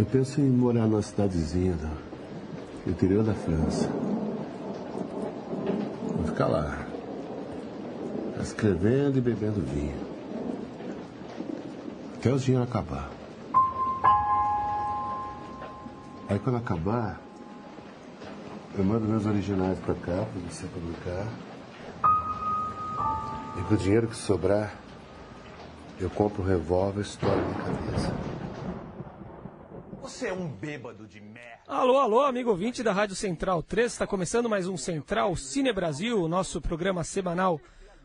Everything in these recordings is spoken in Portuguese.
Eu penso em morar numa cidadezinha do interior da França. Vou ficar lá, escrevendo e bebendo vinho. Até o dinheiro acabar. Aí quando acabar, eu mando meus originais pra cá, pra você publicar. E com o dinheiro que sobrar, eu compro um revólver e estouro a minha cabeça. Você é um bêbado de merda. Alô, alô, amigo ouvinte da Rádio Central 3. Está começando mais um Central Cine Brasil, o nosso programa semanal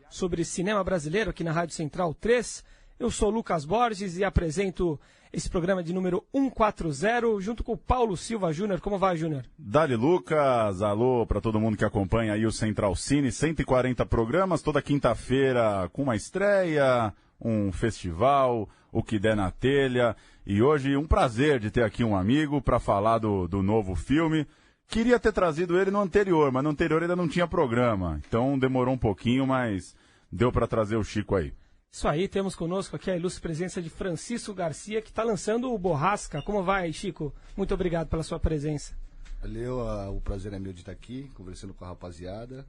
sobre cinema brasileiro aqui na Rádio Central 3. Eu sou Lucas Borges e apresento esse programa de número 140, junto com o Paulo Silva Júnior. Como vai, Júnior? Dali Lucas, alô para todo mundo que acompanha aí o Central Cine, 140 programas, toda quinta-feira com uma estreia, um festival, o que der na telha. E hoje um prazer de ter aqui um amigo para falar do novo filme. Queria ter trazido ele no anterior, mas no anterior ainda não tinha programa. Então demorou um pouquinho, mas deu para trazer o Chico aí. Isso aí, temos conosco aqui a ilustre presença de Francisco Garcia, que está lançando o Borrasca. Como vai, Chico? Muito obrigado pela sua presença. Valeu, o prazer é meu de estar aqui, conversando com a rapaziada,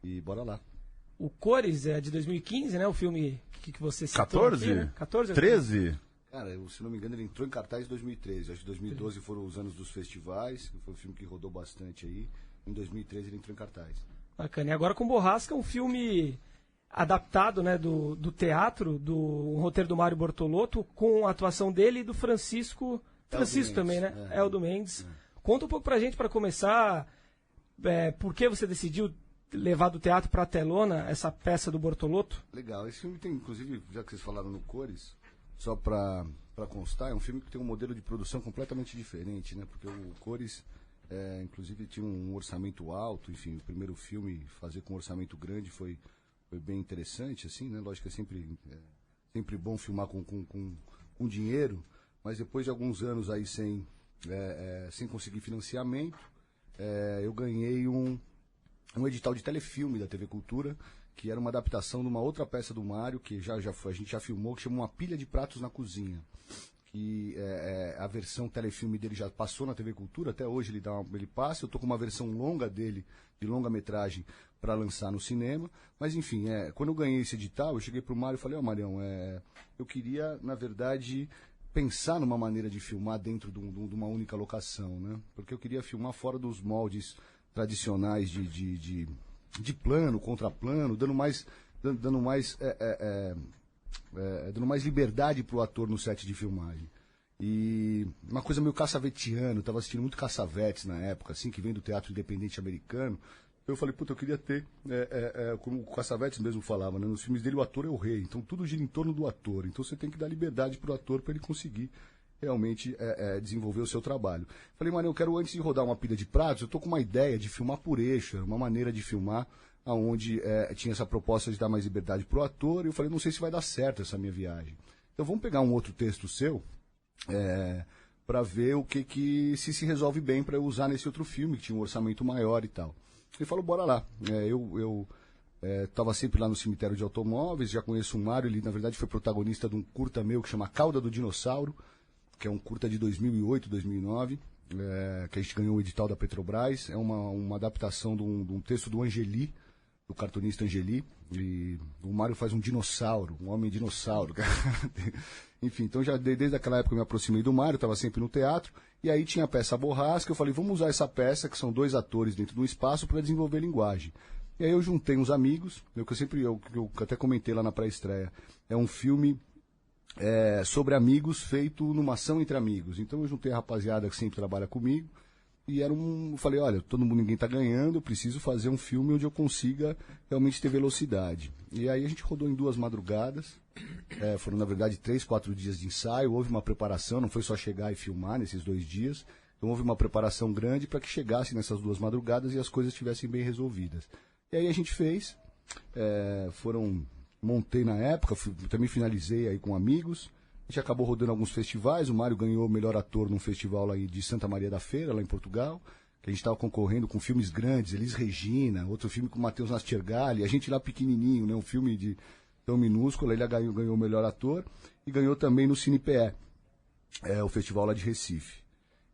e bora lá. O Cores é de 2015, né? O filme que você citou 14? aqui, né? 14? 13? Cara, se não me engano, ele entrou em cartaz em 2013. Acho que 2012 foram os anos dos festivais, foi um filme que rodou bastante aí. Em 2013 ele entrou em cartaz. Bacana. E agora com Borrasca, um filme adaptado, né, do teatro, do roteiro do Mário Bortolotto, com a atuação dele e do Francisco também, né? Eldo Mendes. Conta um pouco pra gente, para começar, por que você decidiu levar do teatro pra telona essa peça do Bortolotto? Legal, esse filme tem, inclusive, já que vocês falaram no Cores, só pra constar, é um filme que tem um modelo de produção completamente diferente, né? Porque o Cores, inclusive, tinha um orçamento alto, enfim, o primeiro filme fazer com um orçamento grande foi bem interessante, assim, né? Lógico que é sempre bom filmar com dinheiro, mas depois de alguns anos aí sem conseguir financiamento, eu ganhei um edital de telefilme da TV Cultura, que era uma adaptação de uma outra peça do Mário, que a gente já filmou, que chama Uma Pilha de Pratos na Cozinha. Que a versão telefilme dele já passou na TV Cultura, até hoje ele passa. Eu tô com uma versão longa dele, de longa-metragem, para lançar no cinema. Mas enfim, quando eu ganhei esse edital, eu cheguei pro Mário e falei, Marião, eu queria, na verdade, pensar numa maneira de filmar dentro de uma única locação, né? Porque eu queria filmar fora dos moldes tradicionais de plano, contraplano, dando mais liberdade pro ator no set de filmagem. E uma coisa meio caçavetiano, eu tava assistindo muito Cassavetes na época, assim, que vem do teatro independente americano. Eu falei, puta, eu queria ter, como o Cassavetes mesmo falava, né, nos filmes dele o ator é o rei, então tudo gira em torno do ator, então você tem que dar liberdade pro ator para ele conseguir realmente desenvolver o seu trabalho. Falei, Maria, eu quero, antes de rodar Uma Pilha de Pratos, eu tô com uma ideia de filmar por eixo, uma maneira de filmar onde tinha essa proposta de dar mais liberdade pro ator, e eu falei, não sei se vai dar certo essa minha viagem. Então vamos pegar um outro texto seu, para ver o que se resolve bem para eu usar nesse outro filme, que tinha um orçamento maior e tal. Ele falou, bora lá. Eu estava sempre lá no cemitério de automóveis, já conheço o Mário, ele na verdade foi protagonista de um curta meu que chama Cauda do Dinossauro, que é um curta de 2008, 2009, que a gente ganhou o edital da Petrobras. É uma adaptação de um texto do Angeli, do cartunista Angeli, e o Mário faz um dinossauro, um homem dinossauro. Enfim, então já desde aquela época eu me aproximei do Mário, estava sempre no teatro, e aí tinha a peça Borrasca, eu falei, vamos usar essa peça, que são dois atores dentro de um espaço, para desenvolver linguagem. E aí eu juntei uns amigos, eu até comentei lá na pré-estreia, é um filme sobre amigos feito numa ação entre amigos. Então eu juntei a rapaziada que sempre trabalha comigo, e falei, olha, ninguém tá ganhando, eu preciso fazer um filme onde eu consiga realmente ter velocidade. E aí a gente rodou em 2 madrugadas, foram na verdade 3, 4 dias de ensaio, houve uma preparação, não foi só chegar e filmar nesses 2 dias, então houve uma preparação grande para que chegasse nessas 2 madrugadas e as coisas estivessem bem resolvidas. E aí a gente fez, montei na época, também finalizei aí com amigos. A gente acabou rodando alguns festivais. O Mário ganhou o melhor ator num festival lá de Santa Maria da Feira, lá em Portugal, que a gente estava concorrendo com filmes grandes, Elis Regina, outro filme com Matheus Nastergalli, a gente lá pequenininho, né, um filme tão minúsculo. Ele ganhou o melhor ator e ganhou também no Cine PE, o festival lá de Recife.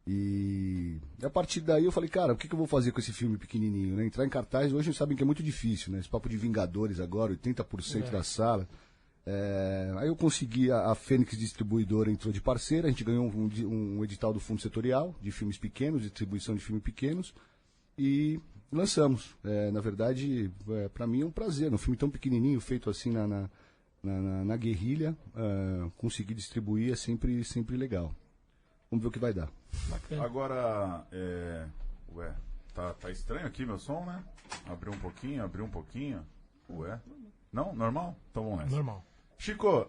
E a partir daí eu falei, cara, o que eu vou fazer com esse filme pequenininho, né? Entrar em cartaz, hoje vocês sabem que é muito difícil, né? Esse papo de Vingadores agora, 80% da sala. Aí eu consegui, a Fênix Distribuidora entrou de parceira, a gente ganhou um edital do Fundo Setorial, de filmes pequenos, distribuição de filmes pequenos, e lançamos. Na verdade, para mim é um prazer, um filme tão pequenininho, feito assim na guerrilha, conseguir distribuir é sempre legal. Vamos ver o que vai dar. Bacana. Agora, tá estranho aqui meu som, né? Abriu um pouquinho. Ué? Não? Normal? Então vamos nessa. Normal. Chico,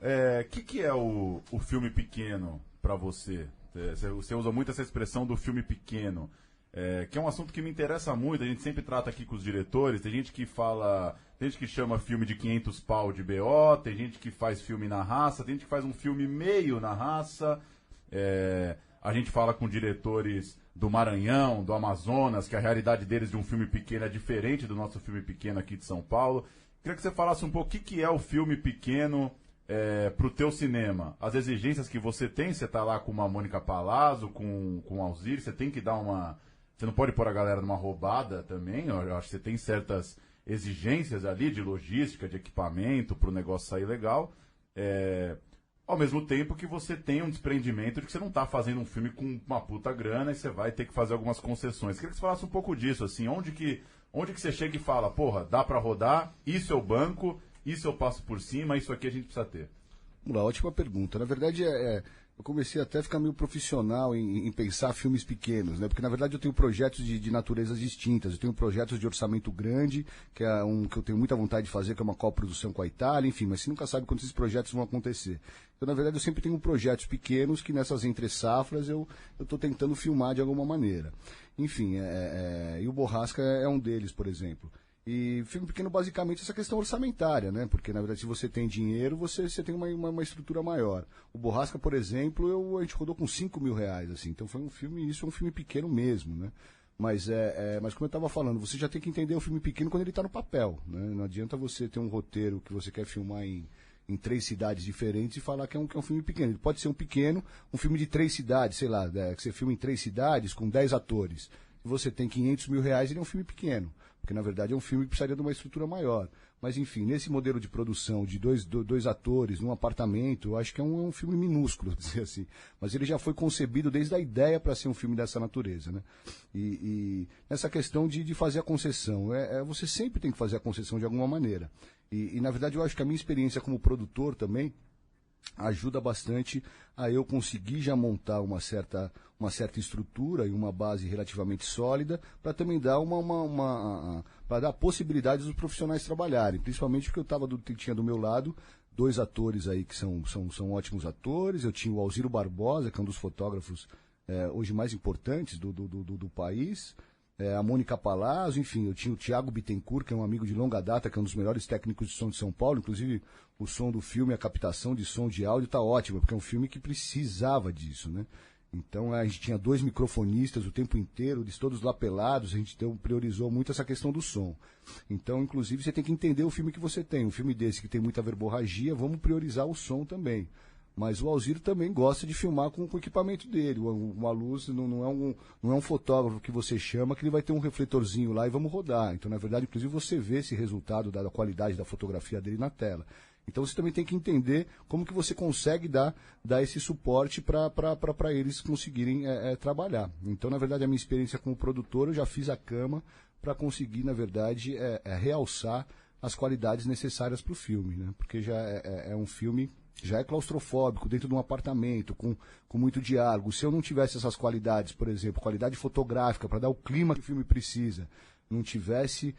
que é o filme pequeno pra você? Você usa muito essa expressão do filme pequeno, que é um assunto que me interessa muito, a gente sempre trata aqui com os diretores, tem gente que chama filme de 500 pau de BO, tem gente que faz filme na raça, tem gente que faz um filme meio na raça, a gente fala com diretores do Maranhão, do Amazonas, que a realidade deles de um filme pequeno é diferente do nosso filme pequeno aqui de São Paulo. Queria que você falasse um pouco o que é o filme pequeno pro teu cinema. As exigências que você tem, você tá lá com uma Mônica Palazzo, com o Alzir, você tem que dar uma... Você não pode pôr a galera numa roubada também, eu acho que você tem certas exigências ali de logística, de equipamento, pro negócio sair legal. Ao mesmo tempo que você tem um desprendimento de que você não tá fazendo um filme com uma puta grana e você vai ter que fazer algumas concessões. Queria que você falasse um pouco disso, assim, onde que você chega e fala, porra, dá pra rodar, isso eu banco, isso eu passo por cima, isso aqui a gente precisa ter. Vamos lá, ótima pergunta. Na verdade, eu comecei até a ficar meio profissional em pensar filmes pequenos, né? Porque, na verdade, eu tenho projetos de naturezas distintas. Eu tenho projetos de orçamento grande, que é que eu tenho muita vontade de fazer, que é uma coprodução com a Itália, enfim, mas você nunca sabe quando esses projetos vão acontecer. Então, na verdade, eu sempre tenho projetos pequenos que nessas entre-safras eu estou tentando filmar de alguma maneira. Enfim, e o Borrasca é um deles, por exemplo. E filme pequeno, basicamente, essa questão orçamentária, né? Porque, na verdade, se você tem dinheiro, você tem uma estrutura maior. O Borrasca, por exemplo, a gente rodou com R$5.000, assim. Então, isso é um filme pequeno mesmo, né? Mas como eu estava falando, você já tem que entender o filme pequeno quando ele está no papel, né? Não adianta você ter um roteiro que você quer filmar em 3 cidades diferentes e falar que é um filme pequeno. Ele pode ser um filme de 3 cidades, sei lá, que você filma em 3 cidades com 10 atores. Se você tem R$500.000, ele é um filme pequeno. Porque, na verdade, é um filme que precisaria de uma estrutura maior. Mas, enfim, nesse modelo de produção de dois atores num apartamento, eu acho que é um filme minúsculo, dizer assim. Mas ele já foi concebido desde a ideia para ser um filme dessa natureza, né? E nessa questão de fazer a concessão, você sempre tem que fazer a concessão de alguma maneira. E, na verdade, eu acho que a minha experiência como produtor também ajuda bastante a eu conseguir já montar uma certa estrutura e uma base relativamente sólida para também dar para dar possibilidades dos profissionais trabalharem, principalmente porque eu tinha do meu lado 2 atores aí que são ótimos atores. Eu tinha o Alziro Barbosa, que é um dos fotógrafos hoje mais importantes do país, a Mônica Palazzo, enfim, eu tinha o Thiago Bittencourt, que é um amigo de longa data, que é um dos melhores técnicos de som de São Paulo. Inclusive, o som do filme, a captação de som de áudio está ótima, porque é um filme que precisava disso, né? Então, a gente tinha 2 microfonistas o tempo inteiro, eles todos lapelados, a gente priorizou muito essa questão do som. Então, inclusive, você tem que entender o filme que você tem. Um filme desse que tem muita verborragia, vamos priorizar o som também. Mas o Alziro também gosta de filmar com o equipamento dele. Uma luz não é um fotógrafo que você chama que ele vai ter um refletorzinho lá e vamos rodar. Então, na verdade, inclusive, você vê esse resultado da qualidade da fotografia dele na tela. Então, você também tem que entender como que você consegue dar esse suporte para eles conseguirem trabalhar. Então, na verdade, a minha experiência como produtor, eu já fiz a cama para conseguir, na verdade, realçar as qualidades necessárias para o filme, né? Porque já é um filme... já é claustrofóbico, dentro de um apartamento, com muito diálogo. Se eu não tivesse essas qualidades, por exemplo, qualidade fotográfica, para dar o clima que o filme precisa, não tivesse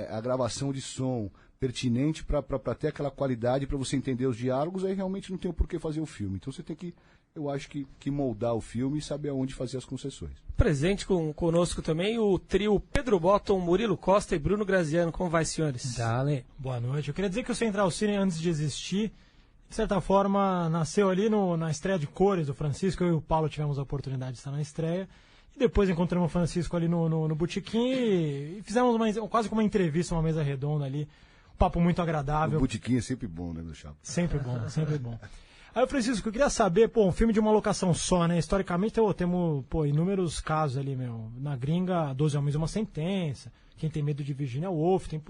a gravação de som pertinente para ter aquela qualidade, para você entender os diálogos, aí realmente não tem o porquê fazer o filme. Então você tem que, eu acho que moldar o filme e saber aonde fazer as concessões. Presente conosco também o trio Pedro Botton, Murilo Costa e Bruno Graziano. Como vai, senhores? Dale. Boa noite. Eu queria dizer que o Central Cine, antes de existir, de certa forma, nasceu ali na estreia de Cores do Francisco. Eu e o Paulo tivemos a oportunidade de estar na estreia. E depois encontramos o Francisco ali no Botequim e fizemos quase como uma entrevista, uma mesa redonda ali. Um papo muito agradável. O Botequim é sempre bom, né, meu chapa? Sempre bom, sempre bom. Aí, Francisco, eu queria saber, um filme de uma locação só, né? Historicamente, temos, inúmeros casos ali, meu. Na gringa, 12 Homens e uma Sentença. Quem tem medo de Virginia Woolf, tem,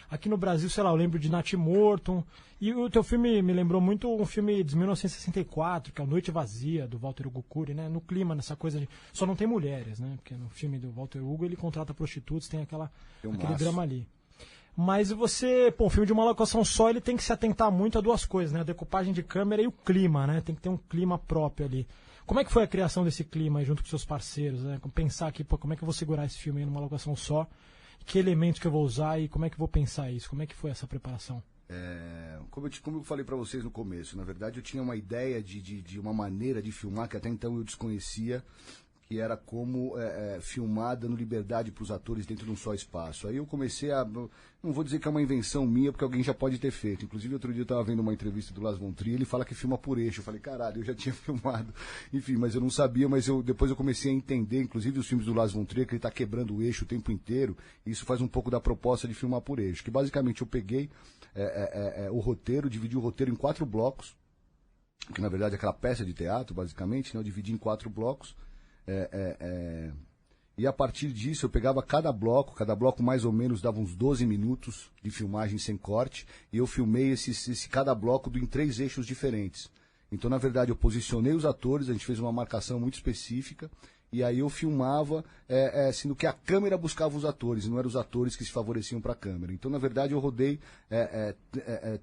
aqui no Brasil, sei lá, eu lembro de Nat Morton. E o teu filme me lembrou muito um filme de 1964, que é o Noite Vazia, do Walter Hugo Cury, né? No clima, nessa coisa de... Só não tem mulheres, né? Porque no filme do Walter Hugo ele contrata prostitutas, tem aquele drama ali. Mas você, um filme de uma locação só, ele tem que se atentar muito a duas coisas, né? A decupagem de câmera e o clima, né? Tem que ter um clima próprio ali. Como é que foi a criação desse clima aí junto com seus parceiros, né? Pensar aqui, como é que eu vou segurar esse filme aí numa locação só? Que elementos que eu vou usar e como é que eu vou pensar isso? Como é que foi essa preparação? Como eu falei para vocês no começo, na verdade eu tinha uma ideia de uma maneira de filmar que até então eu desconhecia, que era como filmar dando liberdade para os atores dentro de um só espaço. Aí eu comecei não vou dizer que é uma invenção minha, porque alguém já pode ter feito. Inclusive, outro dia eu estava vendo uma entrevista do Lars von Trier, ele fala que filma por eixo. Eu falei, caralho, eu já tinha filmado. Enfim, mas eu não sabia, mas depois eu comecei a entender, inclusive os filmes do Lars von Trier, que ele está quebrando o eixo o tempo inteiro, e isso faz um pouco da proposta de filmar por eixo. Que basicamente eu peguei o roteiro, dividi o roteiro em 4 blocos, que na verdade é aquela peça de teatro, basicamente, né? Eu dividi em 4 blocos. E a partir disso eu pegava cada bloco mais ou menos dava uns 12 minutos de filmagem sem corte, e eu filmei cada bloco em 3 eixos diferentes. Então, na verdade, eu posicionei os atores, a gente fez uma marcação muito específica, e aí eu filmava, sendo que a câmera buscava os atores, não eram os atores que se favoreciam para a câmera. Então, na verdade, eu rodei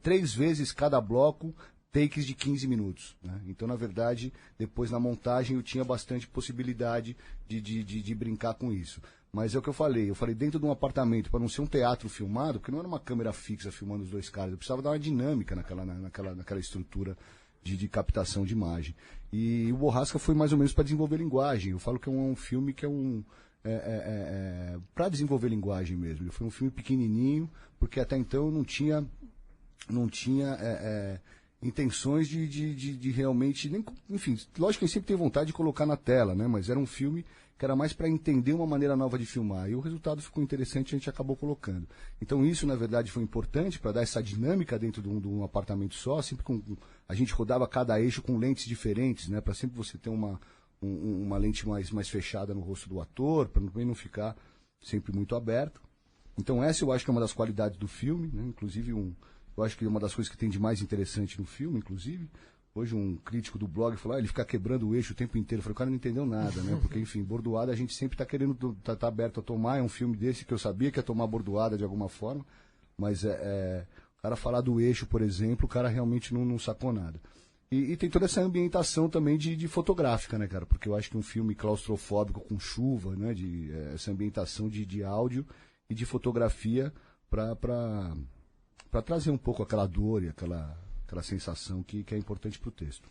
3 vezes cada bloco, takes de 15 minutos. Né? Então, na verdade, depois na montagem eu tinha bastante possibilidade de brincar com isso. Mas é o que eu falei dentro de um apartamento, para não ser um teatro filmado, porque não era uma câmera fixa filmando os 2 caras, eu precisava dar uma dinâmica naquela estrutura de captação de imagem. E o Borrasca foi mais ou menos para desenvolver linguagem. Eu falo que é um filme que é para desenvolver linguagem mesmo. Ele foi um filme pequenininho, porque até então eu não tinha intenções de realmente... Enfim, lógico que a gente sempre tem vontade de colocar na tela, né? Mas era um filme que era mais para entender uma maneira nova de filmar. E o resultado ficou interessante e a gente acabou colocando. Então isso, na verdade, foi importante para dar essa dinâmica dentro de um apartamento só. Sempre a gente rodava cada eixo com lentes diferentes, né? Para sempre você ter uma lente mais fechada no rosto do ator, para também não ficar sempre muito aberto. Então essa eu acho que é uma das qualidades do filme, né? Inclusive eu acho que é uma das coisas que tem de mais interessante no filme, inclusive. Hoje um crítico do blog falou, ele fica quebrando o eixo o tempo inteiro. Eu falei, o cara não entendeu nada, né? Porque, enfim, bordoada a gente sempre está querendo, tá aberto a tomar. É um filme desse que eu sabia que ia tomar bordoada de alguma forma. Mas o cara falar do eixo, por exemplo, o cara realmente não sacou nada. E tem toda essa ambientação também de fotográfica, né, cara? Porque eu acho que um filme claustrofóbico com chuva, né? Essa ambientação de áudio e de fotografia para trazer um pouco aquela dor e aquela sensação que é importante para o texto.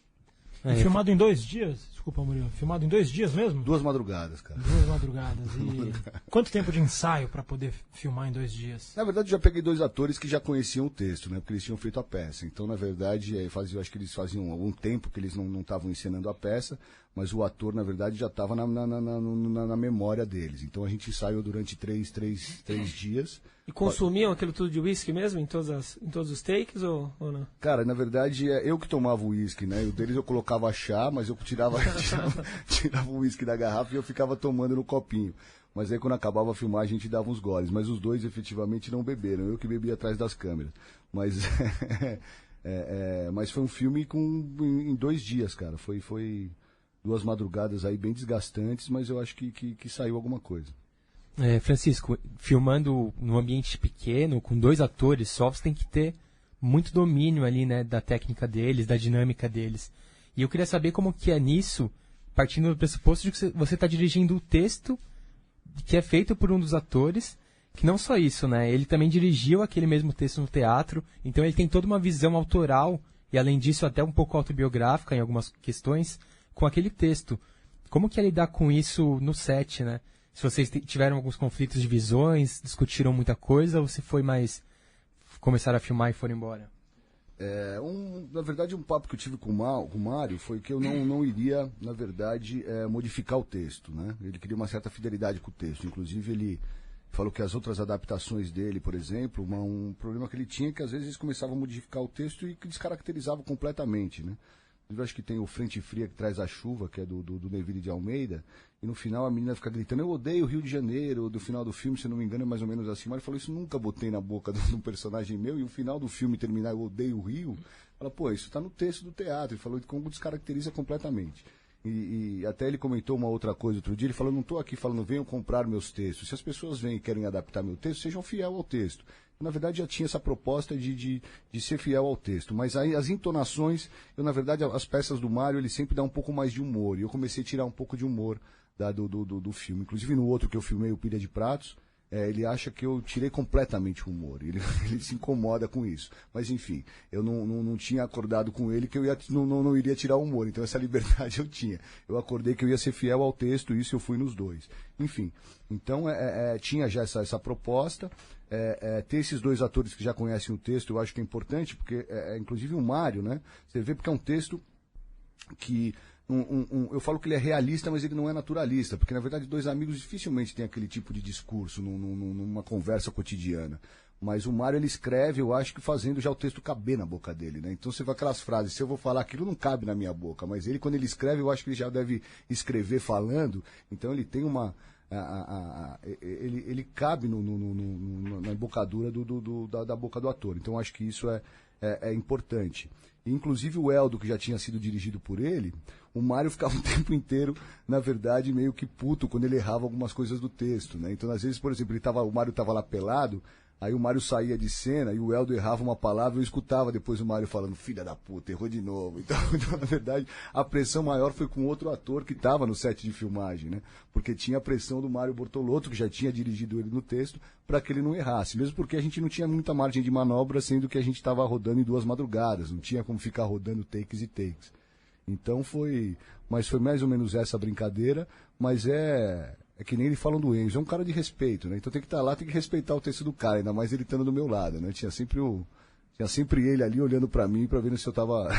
Filmado em 2 dias? Desculpa, Murilo. Filmado em 2 dias mesmo? 2 madrugadas, cara. 2 madrugadas. E quanto tempo de ensaio para poder filmar em 2 dias? Na verdade, eu já peguei 2 atores que já conheciam o texto, né? Porque eles tinham feito a peça. Então, na verdade, acho que eles faziam algum tempo que eles não estavam encenando a peça, mas o ator, na verdade, já estava na memória deles. Então, a gente ensaiou durante 3 dias. E consumiam aquilo tudo de uísque mesmo, em todos os takes, ou não? Cara, na verdade, eu que tomava o uísque, né? O deles eu colocava chá, mas eu tirava o uísque da garrafa e eu ficava tomando no copinho. Mas aí, quando acabava a filmagem, a gente dava uns goles. Mas os 2, efetivamente, não beberam. Eu que bebi atrás das câmeras. Mas, mas foi um filme em 2 dias, cara. Foi 2 madrugadas aí bem desgastantes, mas eu acho que saiu alguma coisa. Francisco, filmando num ambiente pequeno, com 2 atores só, você tem que ter muito domínio ali, né, da técnica deles, da dinâmica deles. E eu queria saber como que é nisso, partindo do pressuposto de que você está dirigindo o texto que é feito por um dos atores, que não só isso, né, ele também dirigiu aquele mesmo texto no teatro, então ele tem toda uma visão autoral, e além disso até um pouco autobiográfica em algumas questões, com aquele texto. Como que é lidar com isso no set, né? Se vocês tiveram alguns conflitos de visões, discutiram muita coisa, ou se foi mais começaram a filmar e foram embora? Na verdade, um papo que eu tive com o Mário foi que eu não iria, na verdade, modificar o texto, né? Ele queria uma certa fidelidade com o texto. Inclusive, ele falou que as outras adaptações dele, por exemplo, um problema que ele tinha é que às vezes eles começavam a modificar o texto e que descaracterizavam completamente, né? Eu acho que tem o Frente Fria que traz a chuva, que é do Neville de Almeida, e no final a menina fica gritando, eu odeio o Rio de Janeiro, do final do filme, se não me engano, é mais ou menos assim. Mas ele falou, isso nunca botei na boca de um personagem meu, e o final do filme terminar, eu odeio o Rio. Fala, pô, isso tá no texto do teatro. Ele falou, como descaracteriza completamente. E até ele comentou uma outra coisa outro dia, ele falou, não estou aqui falando, venham comprar meus textos. Se as pessoas vêm e querem adaptar meu texto, sejam fiel ao texto. Na verdade, já tinha essa proposta de ser fiel ao texto. Mas aí as entonações, na verdade, as peças do Mário, ele sempre dá um pouco mais de humor. E eu comecei a tirar um pouco de humor do filme. Inclusive no outro que eu filmei, o Pilha de Pratos, ele acha que eu tirei completamente o humor. Ele se incomoda com isso. Mas, enfim, eu não tinha acordado com ele que eu não iria tirar o humor. Então, essa liberdade eu tinha. Eu acordei que eu ia ser fiel ao texto, e isso eu fui nos dois. Enfim, então, tinha já essa proposta. Ter esses dois atores que já conhecem o texto, eu acho que é importante, porque, inclusive o Mário, né? Você vê porque é um texto que... eu falo que ele é realista, mas ele não é naturalista, porque na verdade dois amigos dificilmente têm aquele tipo de discurso numa conversa cotidiana. Mas o Mário, ele escreve, eu acho que fazendo já o texto caber na boca dele, né? Então você vê aquelas frases, se eu vou falar aquilo não cabe na minha boca, mas ele, quando ele escreve, eu acho que ele já deve escrever falando, então ele tem uma... ele cabe na embocadura da boca do ator. Então acho que isso é importante. E, inclusive o Eldo, que já tinha sido dirigido por ele, o Mário ficava o tempo inteiro, na verdade, meio que puto quando ele errava algumas coisas do texto, né? Então, às vezes, por exemplo, o Mário estava lá pelado, aí o Mário saía de cena e o Eldo errava uma palavra, eu escutava depois o Mário falando, filha da puta, errou de novo. Então, na verdade, a pressão maior foi com outro ator que estava no set de filmagem, né? Porque tinha a pressão do Mário Bortolotto, que já tinha dirigido ele no texto, para que ele não errasse. Mesmo porque a gente não tinha muita margem de manobra, sendo que a gente estava rodando em 2 madrugadas, não tinha como ficar rodando takes e takes. Então foi mais ou menos essa brincadeira, mas é que nem ele falam do Enzo, é um cara de respeito, né? Então tem que estar lá, tem que respeitar o texto do cara, ainda mais ele estando do meu lado, né? Tinha sempre ele ali olhando para mim para ver se eu tava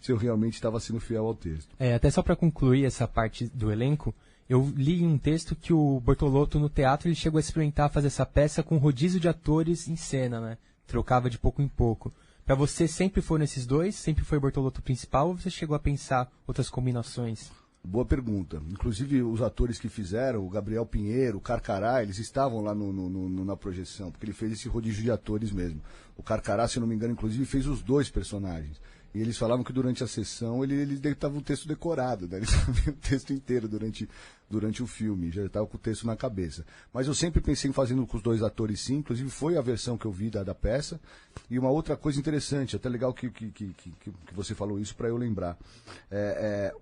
se eu realmente estava sendo fiel ao texto. Até só para concluir essa parte do elenco, eu li um texto que o Bortolotto no teatro ele chegou a experimentar fazer essa peça com rodízio de atores em cena, né? Trocava de pouco em pouco. Para você sempre foram esses dois? Sempre foi o Bortolotto principal ou você chegou a pensar outras combinações? Boa pergunta. Inclusive os atores que fizeram, o Gabriel Pinheiro, o Carcará, eles estavam lá na projeção, porque ele fez esse rodízio de atores mesmo. O Carcará, se eu não me engano, inclusive fez os 2 personagens. E eles falavam que durante a sessão ele estava o texto decorado, né? Ele sabia o texto inteiro durante o filme, já estava com o texto na cabeça. Mas eu sempre pensei em fazendo com os 2 atores sim, inclusive foi a versão que eu vi da peça. E uma outra coisa interessante, até legal que você falou isso para eu lembrar.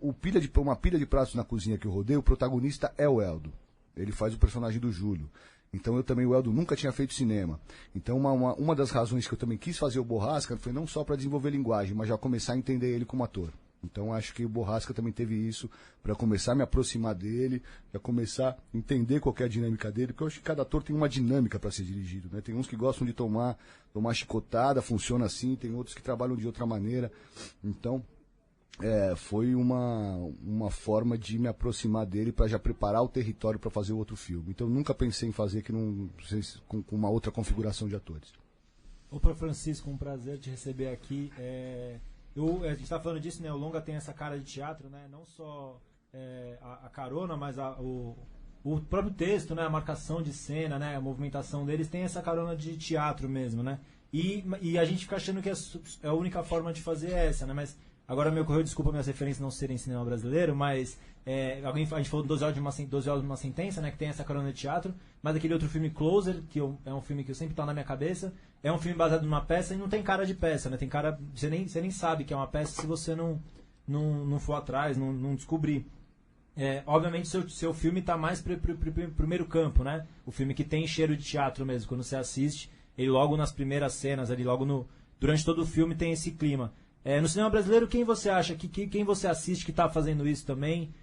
Uma pilha de pratos na cozinha que eu rodei, o protagonista é o Eldo. Ele faz o personagem do Júlio. Então o Eldo nunca tinha feito cinema. Então uma das razões que eu também quis fazer o Borrasca foi não só para desenvolver linguagem, mas já começar a entender ele como ator. Então acho que o Borrasca também teve isso, para começar a me aproximar dele, para começar a entender qual que é a dinâmica dele, porque eu acho que cada ator tem uma dinâmica para ser dirigido, né? Tem uns que gostam de tomar chicotada, funciona assim, tem outros que trabalham de outra maneira. Então foi uma forma de me aproximar dele para já preparar o território para fazer o outro filme. Então nunca pensei em fazer com uma outra configuração de atores. Opa, Francisco, um prazer te receber aqui. A gente está falando disso, né? O longa tem essa cara de teatro, né? Não só a carona, mas o próprio texto, né? A marcação de cena, né? A movimentação deles tem essa carona de teatro mesmo, né? E a gente fica achando que a única forma de fazer é essa, né? Mas agora me ocorreu, desculpa minhas referências não serem cinema brasileiro, mas a gente falou 12 horas de uma sentença, né? Que tem essa carona de teatro, mas aquele outro filme Closer, que é um filme que sempre está na minha cabeça, é um filme baseado numa peça e não tem cara de peça, né? Tem cara, você nem sabe que é uma peça se você não for atrás, não descobrir. Obviamente seu filme está mais pro primeiro campo, né? O filme que tem cheiro de teatro mesmo, quando você assiste, ele logo nas primeiras cenas, ali durante todo o filme tem esse clima. No cinema brasileiro, quem você acha, quem você assiste que está fazendo isso também,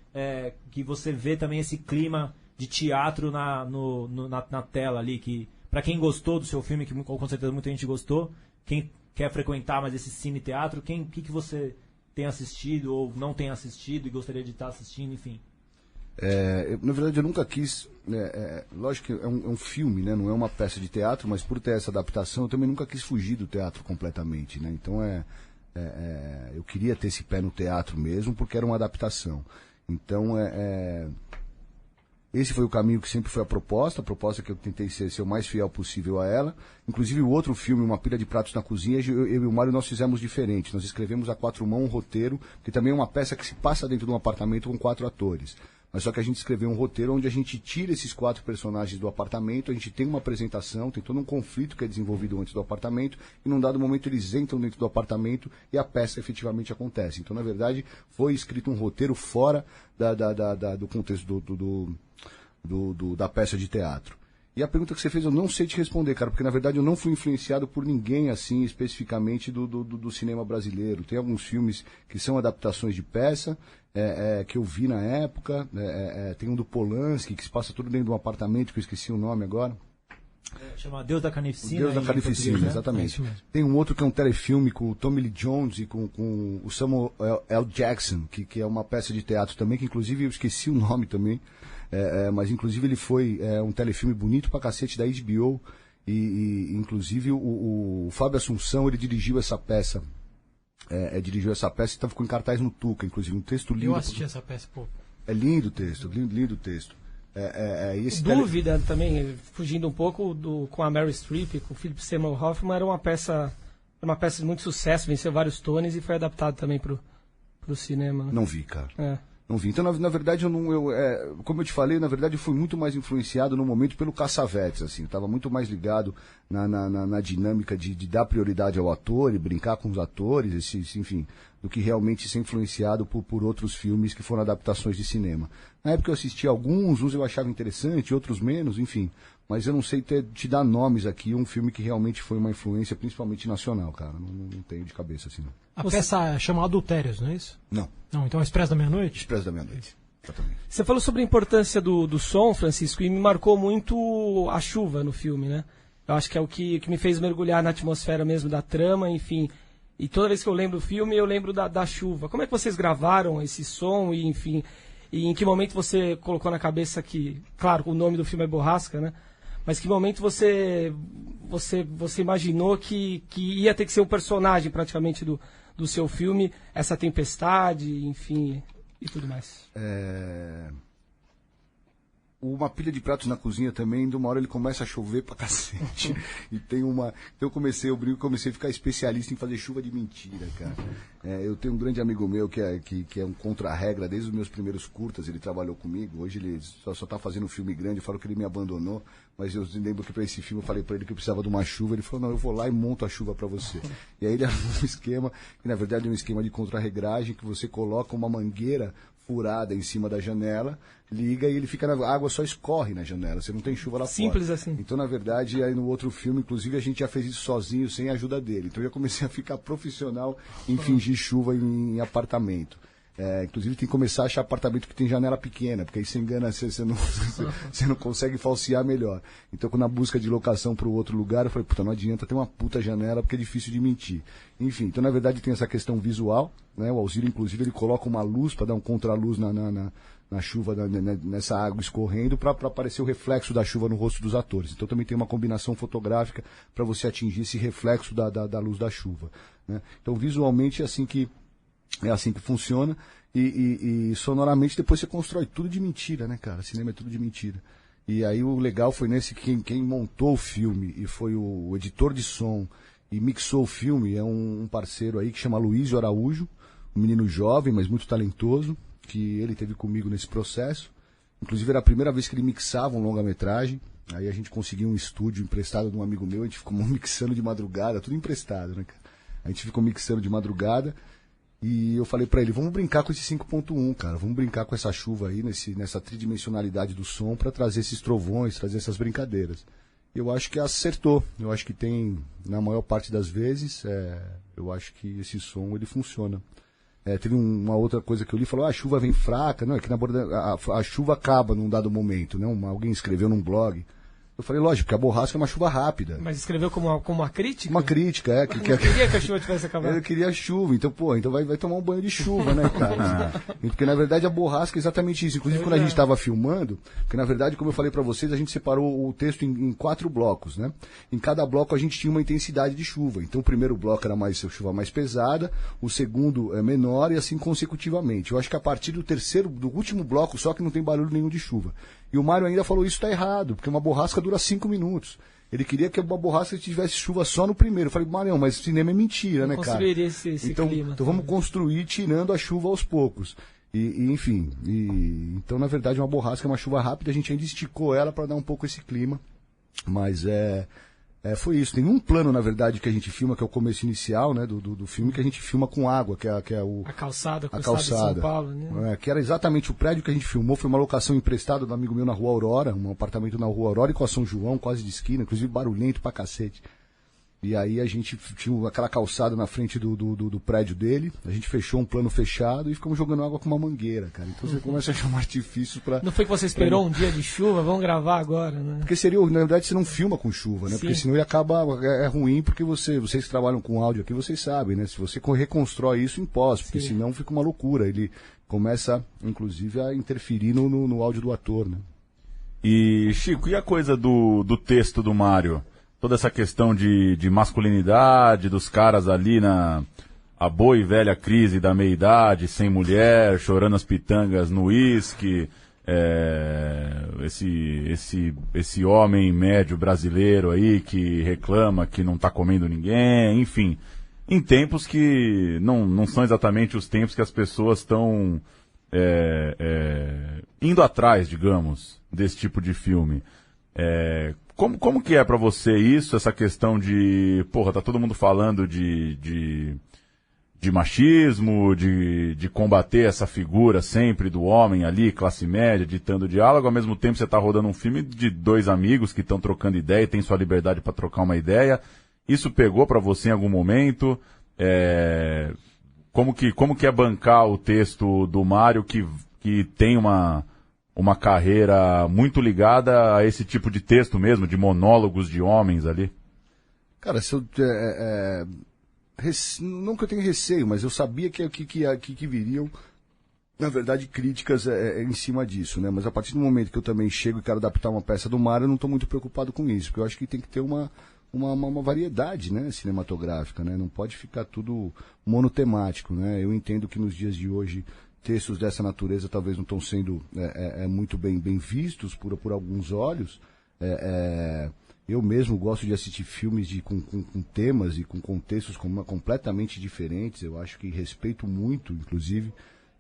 que você vê também esse clima de teatro na tela ali, que para quem gostou do seu filme, que com certeza muita gente gostou, quem quer frequentar mais esse cine-teatro, que você tem assistido ou não tem assistido e gostaria de estar assistindo, enfim? Na verdade, eu nunca quis... lógico que é um filme, né? Não é uma peça de teatro, mas por ter essa adaptação, eu também nunca quis fugir do teatro completamente, né? Então, eu queria ter esse pé no teatro mesmo, porque era uma adaptação. Então, esse foi o caminho que sempre foi a proposta que eu tentei ser o mais fiel possível a ela. Inclusive o outro filme, Uma Pilha de Pratos na Cozinha, eu e o Mário nós fizemos diferente. Nós escrevemos a 4 mãos um roteiro, que também é uma peça que se passa dentro de um apartamento com 4 atores. Mas só que a gente escreveu um roteiro onde a gente tira esses 4 personagens do apartamento, a gente tem uma apresentação, tem todo um conflito que é desenvolvido antes do apartamento, e num dado momento eles entram dentro do apartamento e a peça efetivamente acontece. Então, na verdade, foi escrito um roteiro fora do contexto da peça de teatro. E a pergunta que você fez eu não sei te responder, cara, porque na verdade eu não fui influenciado por ninguém assim especificamente do cinema brasileiro. Tem alguns filmes que são adaptações de peça, que eu vi na época, tem um do Polanski que se passa tudo dentro de um apartamento, que eu esqueci o nome agora. Chama Deus da Carnificina. Deus da Carnificina, né? exatamente. Tem um outro que é um telefilme com o Tommy Lee Jones e com o Samuel L. Jackson, que é uma peça de teatro também, que inclusive eu esqueci o nome também. Mas inclusive ele foi um telefilme bonito pra cacete da HBO e inclusive o Fábio Assunção, ele dirigiu essa peça e então ficou em cartaz no Tuca, inclusive um texto lindo. Eu assisti essa peça, pô. É lindo o texto, lindo o texto. Dúvida também, fugindo um pouco com a Meryl Streep, com o Philip Seymour Hoffman, era uma peça de muito sucesso, venceu vários Tonys e foi adaptado também pro cinema. Né? Não vi, cara. Não vi. Então, na verdade, como eu te falei, na verdade eu fui muito mais influenciado no momento pelo Cassavetes, assim. Eu estava muito mais ligado na dinâmica de dar prioridade ao ator e brincar com os atores, enfim, do que realmente ser influenciado por outros filmes que foram adaptações de cinema. Na época eu assisti alguns, uns eu achava interessante, outros menos, enfim. Mas eu não sei te dar nomes aqui, um filme que realmente foi uma influência, principalmente nacional, cara. Não tenho de cabeça, assim. Não. A peça chama Adultérios, não é isso? Não. Não, então é Expresso da Meia-Noite? Expresso da Meia-Noite, exatamente. Você falou sobre a importância do som, Francisco, e me marcou muito a chuva no filme, né? Eu acho que é o que me fez mergulhar na atmosfera mesmo da trama, enfim. E toda vez que eu lembro do filme, eu lembro da chuva. Como é que vocês gravaram esse som e, enfim, e em que momento você colocou na cabeça que, claro, o nome do filme é Borrasca, né? Mas que momento você imaginou que ia ter que ser um personagem praticamente do seu filme, essa tempestade, enfim, e tudo mais? Uma Pilha de Pratos na Cozinha também, de uma hora ele começa a chover pra cacete. E tem uma... Então eu comecei a ficar especialista em fazer chuva de mentira, cara. Eu tenho um grande amigo meu que é um contra-regra, desde os meus primeiros curtas, ele trabalhou comigo. Hoje ele só tá fazendo um filme grande, eu falo que ele me abandonou, mas eu lembro que pra esse filme eu falei pra ele que eu precisava de uma chuva, ele falou, não, eu vou lá e monto a chuva pra você. E aí ele arrumou um esquema, que na verdade é um esquema de contra-regragem, que você coloca uma mangueira furada em cima da janela, liga e ele fica a água só escorre na janela, você não tem chuva lá fora. Simples assim. Então, na verdade, aí no outro filme, inclusive, a gente já fez isso sozinho, sem a ajuda dele. Então, eu já comecei a ficar profissional em fingir chuva em apartamento. Inclusive, tem que começar a achar apartamento que tem janela pequena, porque aí você engana, você não consegue falsear melhor. Então, na busca de locação para o outro lugar, eu falei, puta, não adianta ter uma puta janela, porque é difícil de mentir. Enfim, então, na verdade, tem essa questão visual, né? O Alzira, inclusive, ele coloca uma luz para dar um contraluz na chuva, nessa água escorrendo, para aparecer o reflexo da chuva no rosto dos atores. Então, também tem uma combinação fotográfica para você atingir esse reflexo da luz da chuva, né? Então, visualmente, é assim que funciona e sonoramente depois você constrói tudo de mentira, né, cara? Cinema é tudo de mentira. E aí o legal foi nesse quem montou o filme e foi o editor de som e mixou o filme, é um parceiro aí que chama Luísio Araújo, um menino jovem, mas muito talentoso, que ele teve comigo nesse processo. Inclusive era a primeira vez que ele mixava um longa-metragem. Aí a gente conseguiu um estúdio emprestado de um amigo meu, a gente ficou mixando de madrugada, tudo emprestado, né, cara? A gente ficou mixando de madrugada. E eu falei pra ele, vamos brincar com esse 5.1, cara, vamos brincar com essa chuva aí, nessa tridimensionalidade do som, pra trazer esses trovões, trazer essas brincadeiras. Eu acho que acertou, eu acho que tem, na maior parte das vezes, eu acho que esse som, ele funciona. Teve uma outra coisa que eu li, falou, a chuva vem fraca, não, é que a chuva acaba num dado momento, né? Alguém escreveu num blog, Eu falei, lógico, porque a borrasca é uma chuva rápida. Mas escreveu como uma crítica? Uma crítica, é. Eu queria que a chuva tivesse acabado. Eu queria chuva, então, então vai tomar um banho de chuva, né, cara? Porque, na verdade, a borrasca é exatamente isso. Inclusive, quando a gente estava filmando, porque, na verdade, como eu falei para vocês, a gente separou o texto em 4 blocos, né? Em cada bloco a gente tinha uma intensidade de chuva. Então, o primeiro bloco era chuva mais pesada, o segundo é menor e assim consecutivamente. Eu acho que a partir do último bloco, só que não tem barulho nenhum de chuva. E o Mário ainda falou, isso está errado, porque uma borrasca dura 5 minutos. Ele queria que uma borrasca tivesse chuva só no primeiro. Eu falei, Mário, mas cinema é mentira, né, cara? Construir esse clima. Então vamos construir tirando a chuva aos poucos. Enfim, então na verdade uma borrasca é uma chuva rápida, a gente ainda esticou ela para dar um pouco esse clima. Mas foi isso. Tem um plano, na verdade, que a gente filma, que é o começo inicial, né, do filme, que a gente filma com água, que é a calçada com a o calçada. estado de São Paulo, né? Que era exatamente o prédio que a gente filmou, foi uma locação emprestada do amigo meu na Rua Aurora, um apartamento na Rua Aurora e com a São João, quase de esquina, inclusive barulhento pra cacete. E aí a gente tinha aquela calçada na frente do prédio dele, a gente fechou um plano fechado e ficamos jogando água com uma mangueira, cara. Então você começa a chamar artifícios pra... Não foi que você esperou um dia de chuva, vamos gravar agora, né? Porque na verdade você não filma com chuva, né? Sim. Porque senão ele acaba, é ruim, porque vocês que trabalham com áudio aqui, vocês sabem, né? Se você reconstrói isso em pós, porque senão fica uma loucura. Ele começa, inclusive, a interferir no áudio do ator, né? E, Chico, e a coisa do texto do Mário? Toda essa questão de masculinidade, dos caras ali a boa e velha crise da meia-idade, sem mulher, chorando as pitangas no uísque, esse homem médio brasileiro aí que reclama que não está comendo ninguém, enfim, em tempos que não são exatamente os tempos que as pessoas estão indo atrás, digamos, desse tipo de filme. Como que é pra você isso, essa questão de, tá todo mundo falando de machismo, de combater essa figura sempre do homem ali, classe média, ditando diálogo, ao mesmo tempo você tá rodando um filme de 2 amigos que estão trocando ideia e tem sua liberdade para trocar uma ideia. Isso pegou pra você em algum momento? Como que é bancar o texto do Mário que tem uma carreira muito ligada a esse tipo de texto mesmo, de monólogos de homens ali? Cara, não que eu tenha receio, mas eu sabia que viriam, na verdade, críticas em cima disso, né? Mas a partir do momento que eu também chego e quero adaptar uma peça do Mário, eu não estou muito preocupado com isso, porque eu acho que tem que ter uma variedade, né, cinematográfica, né? Não pode ficar tudo monotemático, né? Eu entendo que nos dias de hoje textos dessa natureza talvez não estão sendo muito bem vistos por alguns olhos. Eu mesmo gosto de assistir filmes com temas e com contextos completamente diferentes. Eu acho que respeito muito, inclusive,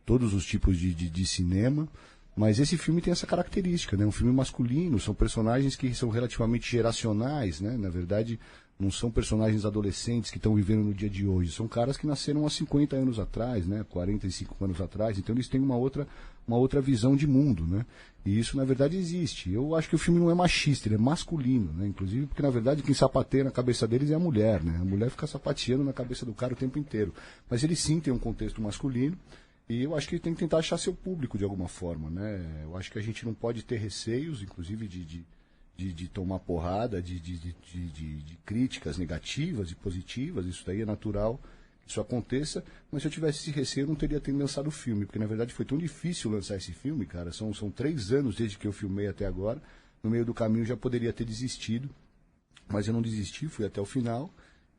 todos os tipos de cinema. Mas esse filme tem essa característica, né? Um filme masculino, são personagens que são relativamente geracionais, né? Na verdade, não são personagens adolescentes que estão vivendo no dia de hoje. São caras que nasceram há 50 anos atrás, né? 45 anos atrás. Então eles têm uma outra visão de mundo, né? E isso, na verdade, existe. Eu acho que o filme não é machista, ele é masculino, né? Inclusive porque, na verdade, quem sapateia na cabeça deles é a mulher, né? A mulher fica sapateando na cabeça do cara o tempo inteiro. Mas ele sim tem um contexto masculino. E eu acho que ele tem que tentar achar seu público de alguma forma, né? Eu acho que a gente não pode ter receios, inclusive, de tomar porrada, de críticas negativas e positivas. Isso daí é natural que isso aconteça. Mas se eu tivesse esse receio, eu não teria lançado o filme. Porque, na verdade, foi tão difícil lançar esse filme, cara. São 3 anos desde que eu filmei até agora. No meio do caminho, eu já poderia ter desistido. Mas eu não desisti, fui até o final.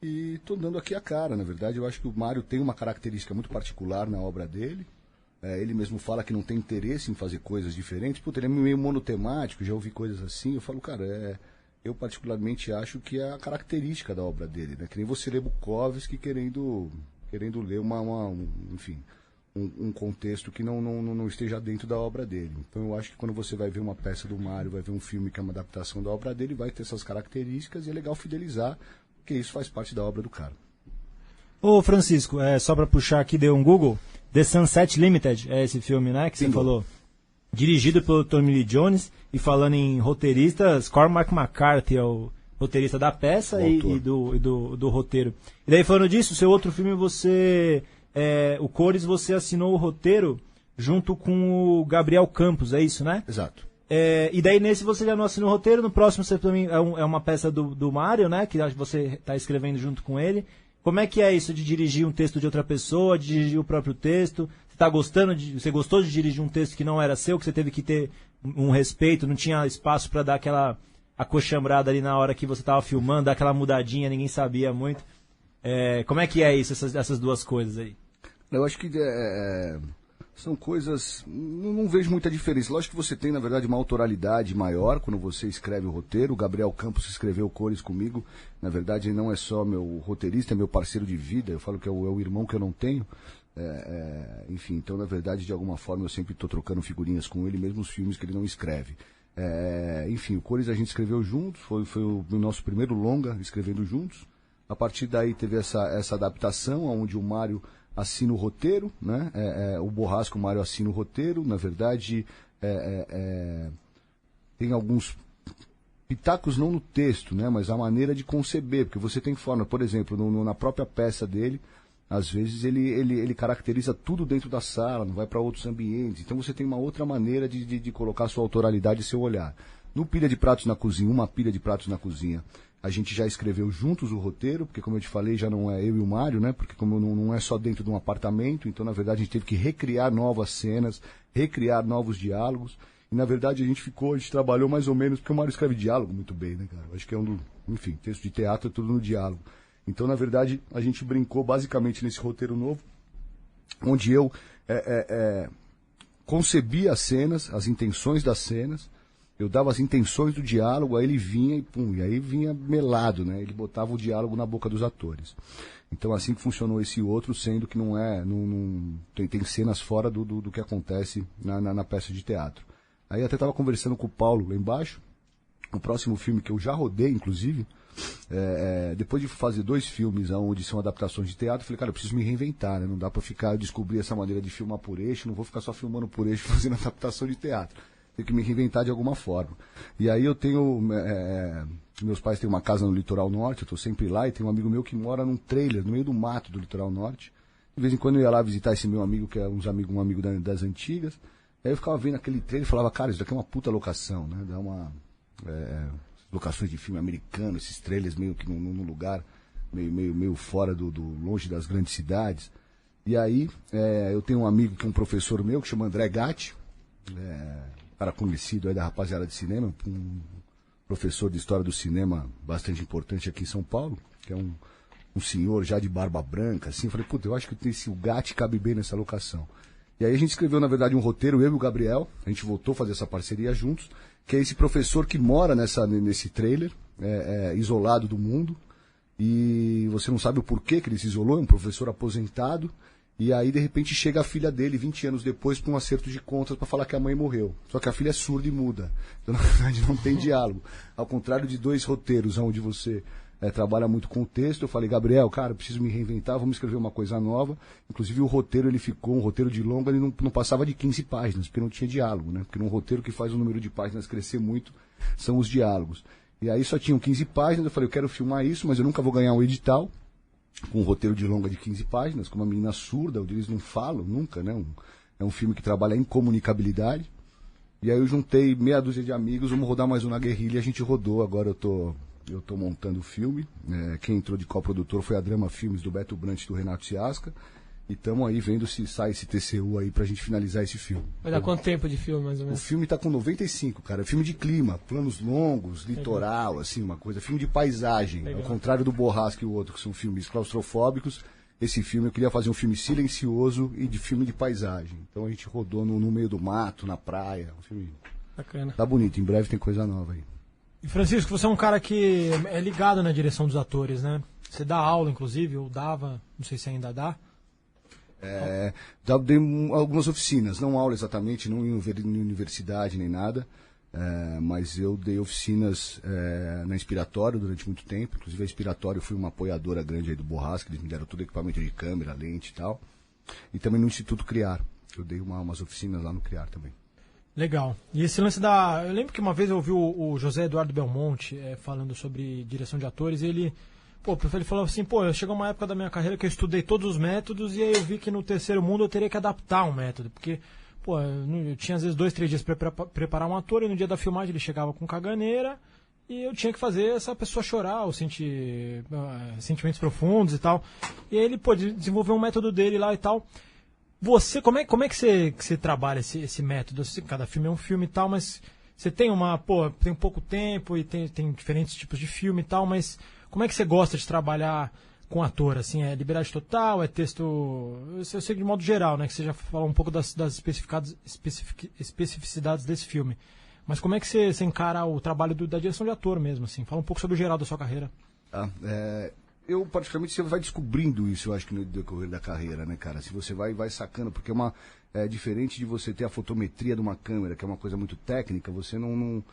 E estou dando aqui a cara, na verdade. Eu acho que o Mário tem uma característica muito particular na obra dele. Ele mesmo fala que não tem interesse em fazer coisas diferentes. Puta, ele é meio monotemático, já ouvi coisas assim. Eu falo, cara, eu particularmente acho que é a característica da obra dele, né? Que nem você lê Bukowski querendo ler um contexto que não esteja dentro da obra dele. Então eu acho que quando você vai ver uma peça do Mário, vai ver um filme que é uma adaptação da obra dele, vai ter essas características e é legal fidelizar, porque isso faz parte da obra do cara. Ô Francisco, só pra puxar aqui, deu um Google, The Sunset Limited, é esse filme, né, que você falou. Dirigido pelo Tommy Lee Jones, e falando em roteiristas, Cormac McCarthy é o roteirista da peça e do roteiro. E daí, falando disso, seu outro filme, o Cores, você assinou o roteiro junto com o Gabriel Campos, é isso, né? Exato. E daí nesse você já não assina o roteiro, no próximo você também é uma peça do Mário, né? Que você está escrevendo junto com ele. Como é que é isso de dirigir um texto de outra pessoa, de dirigir o próprio texto? Você gostou de dirigir um texto que não era seu, que você teve que ter um respeito, não tinha espaço para dar aquela acochambrada ali na hora que você estava filmando, dar aquela mudadinha, ninguém sabia muito. Como é que é isso, essas duas coisas aí? Eu acho que são coisas... Não vejo muita diferença. Lógico que você tem, na verdade, uma autoralidade maior quando você escreve o roteiro. O Gabriel Campos escreveu Cores comigo. Na verdade, ele não é só meu roteirista, é meu parceiro de vida. Eu falo que é o irmão que eu não tenho. Enfim, então, na verdade, de alguma forma, eu sempre estou trocando figurinhas com ele, mesmo os filmes que ele não escreve. Enfim, o Cores a gente escreveu juntos. Foi o nosso primeiro longa escrevendo juntos. A partir daí teve essa adaptação, onde o Mário assina o roteiro, né? O Borrasca, o Mário assina o roteiro. Na verdade, tem alguns pitacos não no texto, né? Mas a maneira de conceber, porque você tem forma, por exemplo, na própria peça dele, às vezes ele caracteriza tudo dentro da sala, não vai para outros ambientes. Então você tem uma outra maneira de colocar sua autoralidade e seu olhar. No Pilha de Pratos na Cozinha, uma Pilha de Pratos na Cozinha, a gente já escreveu juntos o roteiro, porque como eu te falei, já não é eu e o Mário, né? Porque como não é só dentro de um apartamento, então na verdade a gente teve que recriar novas cenas, recriar novos diálogos. E na verdade a gente trabalhou mais ou menos, porque o Mário escreve diálogo muito bem, né, cara? Eu acho que enfim, texto de teatro é tudo no diálogo. Então na verdade a gente brincou basicamente nesse roteiro novo, onde eu concebia as cenas, as intenções das cenas. Eu dava as intenções do diálogo, aí ele vinha e aí vinha melado, né? Ele botava o diálogo na boca dos atores. Então assim que funcionou esse outro, sendo que tem cenas fora do que acontece na peça de teatro. Aí até estava conversando com o Paulo lá embaixo, o próximo filme que eu já rodei, inclusive, depois de fazer 2 filmes onde são adaptações de teatro, eu falei, cara, eu preciso me reinventar, né? Não dá para descobrir essa maneira de filmar por eixo, não vou ficar só filmando por eixo fazendo adaptação de teatro. Tenho que me reinventar de alguma forma. E aí eu tenho... meus pais têm uma casa no Litoral Norte, eu estou sempre lá, e tem um amigo meu que mora num trailer, no meio do mato do Litoral Norte. De vez em quando eu ia lá visitar esse meu amigo, que é um amigo das antigas. Aí eu ficava vendo aquele trailer e falava, cara, isso daqui é uma puta locação, né? Dá uma... locações de filme americano, esses trailers meio que num lugar meio fora longe das grandes cidades. E aí eu tenho um amigo que é um professor meu, que chama André Gatti, cara conhecido aí da rapaziada de cinema, um professor de história do cinema bastante importante aqui em São Paulo, que é um senhor já de barba branca, assim. Eu falei, puta, eu acho que o Gatti cabe bem nessa locação. E aí a gente escreveu, na verdade, um roteiro, eu e o Gabriel, a gente voltou a fazer essa parceria juntos, que é esse professor que mora nesse trailer, isolado do mundo, e você não sabe o porquê que ele se isolou, é um professor aposentado. E aí, de repente, chega a filha dele, 20 anos depois, para um acerto de contas para falar que a mãe morreu. Só que a filha é surda e muda. Então, na verdade, não tem diálogo. Ao contrário de 2 roteiros, onde você trabalha muito com o texto, eu falei, Gabriel, cara, eu preciso me reinventar, vamos escrever uma coisa nova. Inclusive, o roteiro, ele ficou, um roteiro de longa, ele não passava de 15 páginas, porque não tinha diálogo, né? Porque num roteiro que faz o número de páginas crescer muito, são os diálogos. E aí só tinham 15 páginas, eu falei, eu quero filmar isso, mas eu nunca vou ganhar um edital com um roteiro de longa de 15 páginas, com uma menina surda, onde eles não falam nunca, né? É um filme que trabalha em comunicabilidade. E aí eu juntei meia dúzia de amigos, vamos rodar mais um na guerrilha, a gente rodou, agora eu tô montando o filme. Quem entrou de coprodutor foi a Drama Filmes, do Beto Brant e do Renato Ciasca. E estamos aí vendo se sai esse TCU aí pra gente finalizar esse filme. Vai dar quanto tempo de filme, mais ou menos? O filme tá com 95, cara. É filme de clima, planos longos, litoral, assim, uma coisa. Filme de paisagem. Legal. Ao contrário do Borrasca e o outro, que são filmes claustrofóbicos. Esse filme, eu queria fazer um filme silencioso e de filme de paisagem. Então a gente rodou no meio do mato, na praia. Um filme bacana. Tá bonito, em breve tem coisa nova aí. E Francisco, você é um cara que é ligado na direção dos atores, né? Você dá aula, inclusive, ou dava, não sei se ainda dá. Dei algumas oficinas, não aula exatamente, não em universidade nem nada, mas eu dei oficinas na Inspiratório durante muito tempo. Inclusive a Inspiratório foi uma apoiadora grande aí do Borrasca, eles me deram todo equipamento de câmera, lente e tal. E também no Instituto Criar, eu dei umas oficinas lá no Criar também. Legal. E esse lance eu lembro que uma vez eu ouvi o José Eduardo Belmonte falando sobre direção de atores, e ele falou assim, chegou uma época da minha carreira que eu estudei todos os métodos, e aí eu vi que no terceiro mundo eu teria que adaptar um método, porque Pô, eu tinha às vezes 2, 3 dias para preparar um ator e no dia da filmagem ele chegava com caganeira e eu tinha que fazer essa pessoa chorar ou sentir sentimentos profundos e tal. E aí ele pôde desenvolver um método dele lá e tal. Você, como é que você trabalha esse método? Cada filme é um filme e tal, mas você tem tem pouco tempo e tem diferentes tipos de filme e tal, mas como é que você gosta de trabalhar com ator, assim, é liberdade total, é texto... Eu sei de modo geral, né, que você já falou um pouco das especificidades desse filme. Mas como é que você encara o trabalho da direção de ator mesmo, assim? Fala um pouco sobre o geral da sua carreira. Eu, particularmente, você vai descobrindo isso, eu acho que no decorrer da carreira, né, cara? Se você vai sacando, porque é diferente de você ter a fotometria de uma câmera, que é uma coisa muito técnica, você não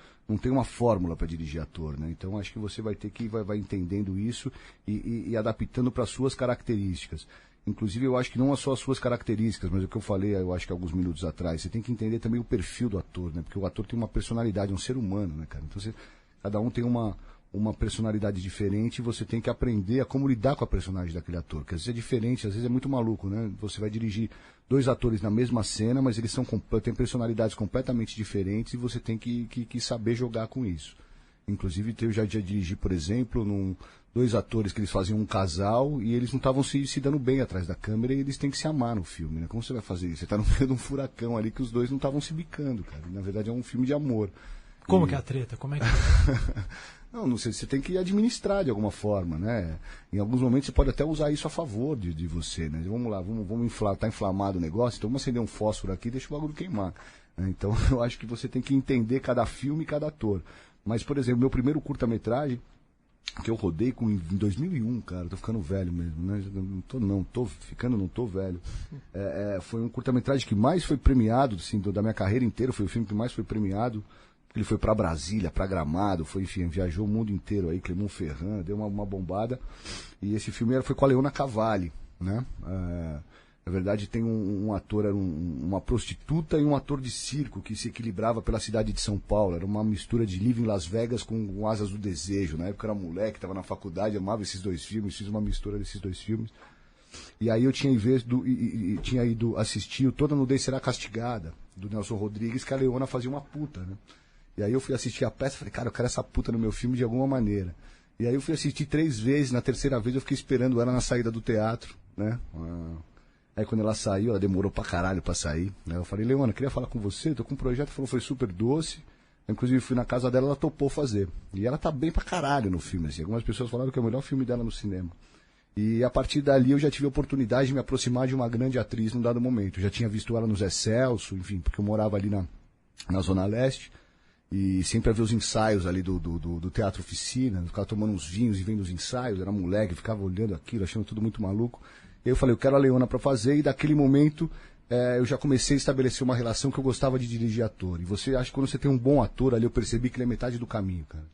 tem uma fórmula para dirigir ator, né? Então acho que você vai ter que vai entendendo isso e adaptando para as suas características. Inclusive eu acho que não só as suas características, mas o que eu falei, eu acho que alguns minutos atrás, você tem que entender também o perfil do ator, né? Porque o ator tem uma personalidade, um ser humano, né, cara? Então cada um tem uma personalidade diferente e você tem que aprender a como lidar com a personagem daquele ator, que às vezes é diferente, às vezes é muito maluco, né? Você vai dirigir 2 atores na mesma cena, mas eles têm personalidades completamente diferentes e você tem que saber jogar com isso. Inclusive, eu já dirigi, por exemplo, 2 atores que eles faziam um casal e eles não estavam se dando bem atrás da câmera e eles têm que se amar no filme, né? Como você vai fazer isso? Você está no meio de um furacão ali que os dois não estavam se bicando, cara. E, na verdade é um filme de amor. Como que é a treta? Como é que... Não sei, você tem que administrar de alguma forma, né? Em alguns momentos você pode até usar isso a favor de você, né? Vamos lá, vamos inflar, tá inflamado o negócio, então vamos acender um fósforo aqui e deixa o bagulho queimar. Então eu acho que você tem que entender cada filme e cada ator. Mas, por exemplo, meu primeiro curta-metragem, que eu rodei em 2001, cara, tô ficando velho mesmo, né? Não tô velho. Foi um curta-metragem que mais foi premiado, assim, da minha carreira inteira, foi o filme que mais foi premiado. Ele foi para Brasília, para Gramado, viajou o mundo inteiro aí, Clermont-Ferrand, deu uma bombada. E esse filme foi com a Leona Cavalli, né? Na verdade tem um ator, era uma prostituta e um ator de circo que se equilibrava pela cidade de São Paulo. Era uma mistura de Living Las Vegas com Asas do Desejo. Na época eu era moleque, estava na faculdade, amava esses 2 filmes, fiz uma mistura desses 2 filmes. E aí eu tinha ido assistir o Toda Nudez Será Castigada, do Nelson Rodrigues, que a Leona fazia uma puta, né? E aí eu fui assistir a peça e falei, cara, eu quero essa puta no meu filme de alguma maneira. E aí eu fui assistir 3 vezes, na terceira vez eu fiquei esperando ela na saída do teatro, né? Aí quando ela saiu, ela demorou pra caralho pra sair, né? Eu falei, Leona, queria falar com você, tô com um projeto, falou, foi super doce. Inclusive fui na casa dela, ela topou fazer. E ela tá bem pra caralho no filme, assim. Algumas pessoas falaram que é o melhor filme dela no cinema. E a partir dali eu já tive a oportunidade de me aproximar de uma grande atriz num dado momento. Eu já tinha visto ela no Zé Celso, enfim, porque eu morava ali na Zona Leste. E sempre havia os ensaios ali do Teatro Oficina, ficava tomando uns vinhos e vendo os ensaios, era moleque, ficava olhando aquilo, achando tudo muito maluco. E aí eu falei, eu quero a Leona para fazer, e daquele momento eu já comecei a estabelecer uma relação que eu gostava de dirigir ator. E você acha que quando você tem um bom ator ali, eu percebi que ele é metade do caminho, cara.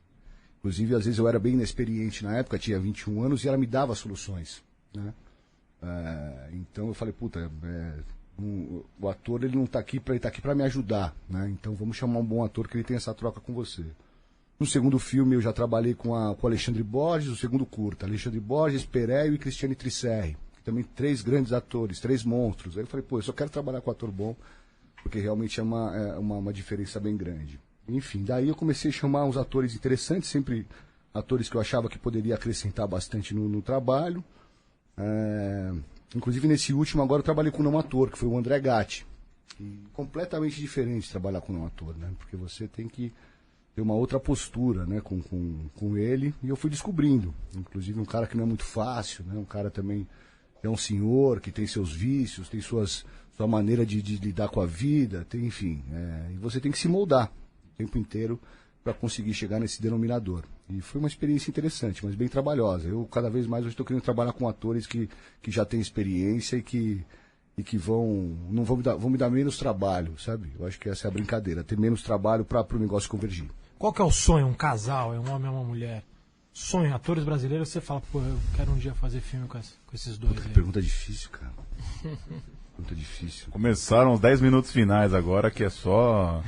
Inclusive, às vezes eu era bem inexperiente na época, tinha 21 anos, e ela me dava soluções, né? Então eu falei, puta, o ator ele não está aqui para, ele tá aqui para me ajudar, né? Então vamos chamar um bom ator que ele tem essa troca com você. No segundo filme eu já trabalhei com o Alexandre Borges, o segundo curta, Alexandre Borges, Pereio e Cristiane Tricerri, também 3 grandes atores, 3 monstros. Aí eu falei, pô, eu só quero trabalhar com ator bom, porque realmente é uma diferença bem grande. Enfim, daí eu comecei a chamar uns atores interessantes, sempre atores que eu achava que poderia acrescentar bastante no trabalho. Inclusive nesse último agora eu trabalhei com um não ator, que foi o André Gatti. E completamente diferente trabalhar com um não ator, né? Porque você tem que ter uma outra postura, né, com ele, e eu fui descobrindo. Inclusive um cara que não é muito fácil, né? Um cara também é um senhor que tem seus vícios, tem sua maneira de lidar com a vida, tem, enfim. E você tem que se moldar o tempo inteiro para conseguir chegar nesse denominador. E foi uma experiência interessante, mas bem trabalhosa. Eu, cada vez mais, estou querendo trabalhar com atores que já têm experiência e que vão me dar menos trabalho, sabe? Eu acho que essa é a brincadeira, ter menos trabalho para o negócio convergir. Qual que é o sonho? Um casal? É um homem ou uma mulher? Sonho, atores brasileiros, você fala, pô, eu quero um dia fazer filme com esses 2 aí. Pergunta difícil, cara. Pergunta difícil. Começaram os 10 minutos finais agora, que é só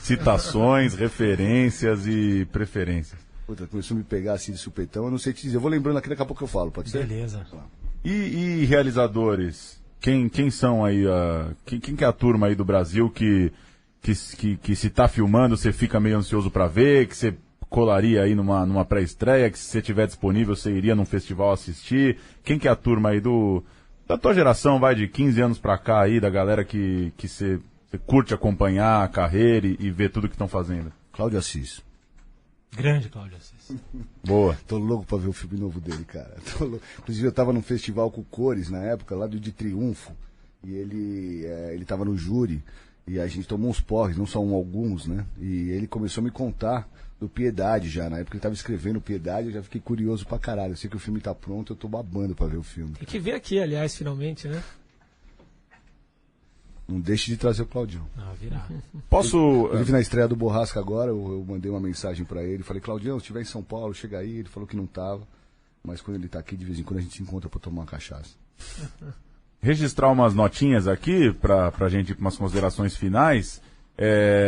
citações, referências e preferências. Puta, começou a me pegar assim de supetão, eu não sei te dizer. Eu vou lembrando aqui, daqui a pouco eu falo, pode ser? Beleza. E realizadores Quem são aí, quem que é a turma aí do Brasil que se tá filmando, você fica meio ansioso para ver, que você colaria aí numa pré-estreia, que se você tiver disponível, você iria num festival assistir? Quem que é a turma aí da tua geração, vai de 15 anos pra cá aí, da galera que você curte acompanhar a carreira e ver tudo que estão fazendo? Cláudio Assis. Grande Cláudio Assis. Boa. Tô louco pra ver o filme novo dele, cara. Inclusive eu tava num festival com Cores na época, lá de Triunfo, e ele tava no júri, e a gente tomou uns porres, não só alguns, né? E ele começou a me contar do Piedade já, na época ele tava escrevendo Piedade, eu já fiquei curioso pra caralho. Eu sei que o filme tá pronto, eu tô babando pra ver o filme. Tem que ver aqui, aliás, finalmente, né? Não deixe de trazer o Claudião. Virar. Posso... Inclusive na estreia do Borrasca agora, eu mandei uma mensagem pra ele, falei, Claudião, se estiver em São Paulo, chega aí. Ele falou que não tava, mas quando ele tá aqui, de vez em quando a gente se encontra pra tomar uma cachaça. Registrar umas notinhas aqui pra gente ir pra umas considerações finais.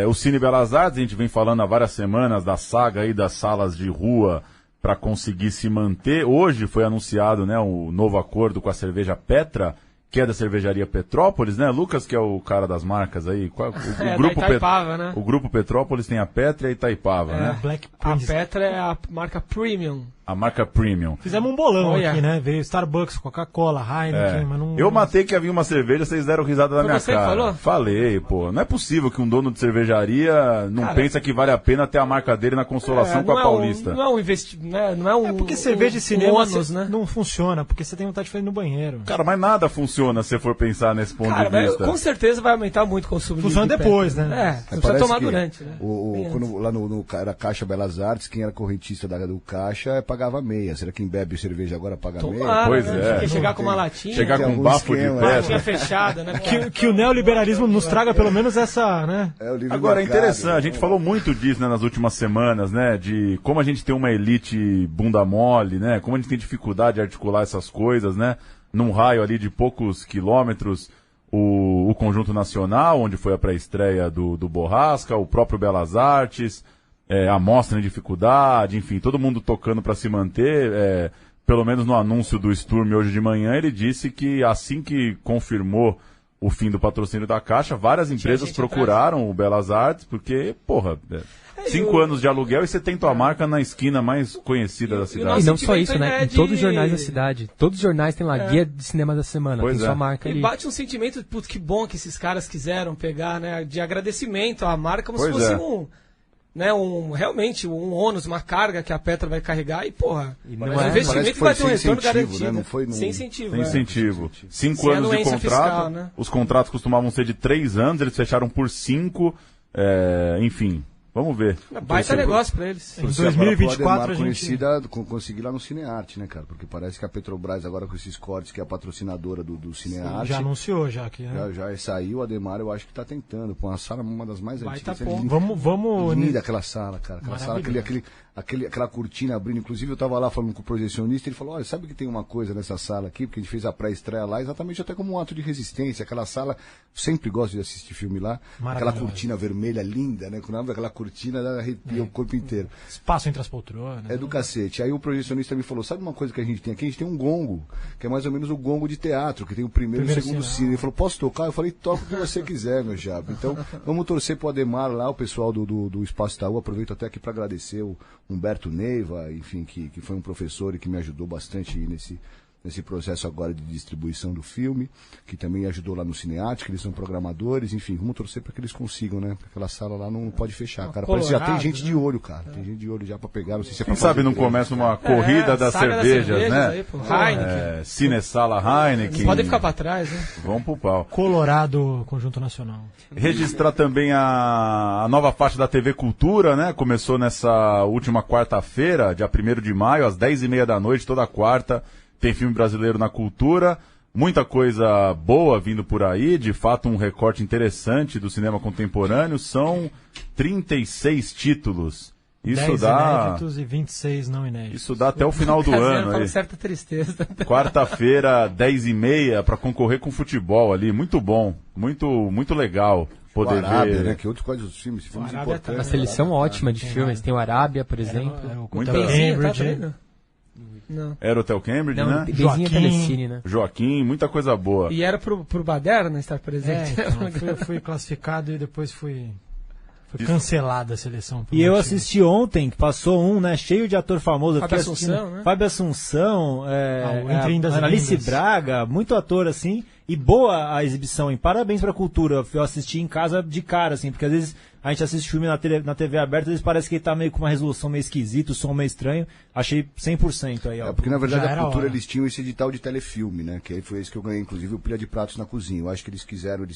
O Cine Belas Artes, a gente vem falando há várias semanas da saga aí das salas de rua para conseguir se manter. Hoje foi anunciado, né, o novo acordo com a cerveja Petra, que é da cervejaria Petrópolis, né? Lucas, que é o cara das marcas aí. O grupo Itaipava, né? O grupo Petrópolis tem a Petra e a Itaipava, né? Black A Prince. Petra é a marca Premium. A marca Premium. Fizemos um bolão Olha. aqui, né? Veio Starbucks, Coca-Cola, Heineken, mas não... Eu matei que havia uma cerveja, vocês deram risada da Foi minha você que cara. falou? Falei, pô. Não é possível que um dono de cervejaria não Cara, pensa que vale a pena ter a marca dele na consolação com a Paulista. Não é um investimento, né? Não é um. É porque cerveja de cinema ônus, né? não funciona, porque você tem vontade de fazer no banheiro. Cara, mas nada funciona se você for pensar nesse ponto Cara, de vista. com certeza vai aumentar muito o consumo Funciona de depois, Petra. né? É, não precisa tomar que durante, né? Quando, lá era Caixa Belas Artes, quem era correntista do Caixa pagava meia. Será que quem bebe cerveja agora paga meia? Tomara, Pois né? é. Quer chegar com uma latinha, Chegar Tem com um algum bafo de esquema, latinha pedra. fechada, né? Que o neoliberalismo nos traga pelo menos essa, né? É o livre Agora, é mercado, interessante, a gente falou muito disso, né, nas últimas semanas, né, de como a gente tem uma elite bunda mole, né, como a gente tem dificuldade de articular essas coisas, né, num raio ali de poucos quilômetros, o Conjunto Nacional, onde foi a pré-estreia do Borrasca, o próprio Belas Artes, a Mostra em dificuldade, enfim, todo mundo tocando para se manter, pelo menos no anúncio do Sturm hoje de manhã, ele disse que assim que confirmou o fim do patrocínio da Caixa, várias empresas procuraram o Belas Artes, porque, porra, 5 anos de aluguel e você tem tua marca na esquina mais conhecida da cidade. E não só sentimento isso, né? é Em todos os de- jornais da cidade. Todos os jornais têm lá guia de cinema da semana. Pois tem é. sua marca E ali. bate um sentimento, putz, que bom que esses caras quiseram pegar, né? De agradecimento à marca, como Pois se fosse é. realmente um ônus, uma carga que a Petra vai carregar e, porra, E não o é- parece investimento que vai foi ter um sem retorno incentivo, garantido. né? Não foi Sem num- incentivo. Tem é. incentivo. 5 Sem anos de anuência contrato, fiscal, né? os contratos costumavam ser de 3 anos, eles fecharam por 5, enfim, vamos ver. Baita Torcer- negócio pra eles. Em Torcer agora pro 2024 Ademar a gente... conhecida, conseguir lá no Cinearte, né, cara? Porque parece que a Petrobras agora com esses cortes, que é a patrocinadora do Cinearte, Já anunciou já aqui, né? já saiu, o Ademar eu acho que tá tentando. Pô, uma sala, uma das mais Baita antigas. ponto. Vamos... Linda aquela sala, cara. Aquela sala, aquela cortina abrindo. Inclusive, eu tava lá falando com o projecionista, ele falou, olha, sabe que tem uma coisa nessa sala aqui, porque a gente fez a pré-estreia lá, exatamente até como um ato de resistência. Aquela sala, sempre gosto de assistir filme lá. Aquela Maravilhosa. cortina vermelha linda, né? Quando abre aquela cortina, ela arrepia o corpo inteiro. Espaço entre as poltronas. É do cacete. Aí o projecionista me falou, sabe uma coisa que a gente tem aqui? A gente tem um gongo, que é mais ou menos o gongo de teatro, que tem o primeiro e o segundo sinal. cine. Ele falou, posso tocar? Eu falei, toca o que você quiser, meu chapa. Então, vamos torcer pro Ademar lá, o pessoal do Espaço Itaú. Aproveito até aqui para agradecer o Humberto Neiva, enfim, que foi um professor e que me ajudou bastante nesse processo agora de distribuição do filme, que também ajudou lá no Cinearte, que eles são programadores, enfim, vamos torcer para que eles consigam, né? Porque aquela sala lá não pode fechar, cara. Parece que já tem Colorado, gente de olho, cara. Tem gente de olho já para pegar, não sei se é Quem pra sabe fazer não direito. começa uma corrida das saga das cervejas, né? aí, pô. Heineken. Cinesala Heineken. Podem ficar pra trás, né? Vamos pro pau. Colorado Conjunto Nacional. Registrar também a nova faixa da TV Cultura, né? Começou nessa última quarta-feira, dia 1º de maio, às 10h30 da noite, toda quarta. Tem filme brasileiro na cultura, muita coisa boa vindo por aí, de fato um recorte interessante do cinema contemporâneo, são 36 títulos. Isso 10 dá, inéditos e 26 não inéditos. isso dá até o final do ano. Com Aí. certa tristeza. Quarta-feira, 10h30, para concorrer com futebol ali, muito bom, muito legal O poder Arábia, ver. né? Que outros quais os filmes Arábia importantes. Uma seleção ótima de filmes. Tem o Arábia, por exemplo. É o Muita- Cambridge. Tá vendo? Não. Era Hotel Cambridge, Não, né? Beijinho Joaquim. Telecine, né? Joaquim, muita coisa boa. E era pro Baderna estar presente. Então, fui classificado e depois fui cancelada a seleção. por E eu motivo. assisti ontem, que passou um, né, cheio de ator famoso. Eu Fábio fiquei assistindo Assunção, né? Fábio Assunção, o Entre Indas e Analice Vindas. Braga, muito ator, assim, e boa a exibição, e parabéns pra cultura. Eu assisti em casa de cara, assim, porque às vezes a gente assiste filme na TV aberta, às vezes parece que ele tá meio com uma resolução meio esquisita, o som meio estranho. Achei 100% aí, ó. É porque, na verdade, Já a era cultura, hora. eles tinham esse edital de telefilme, né? Que aí foi esse que eu ganhei, inclusive, o Pilha de Pratos na Cozinha. Eu acho que eles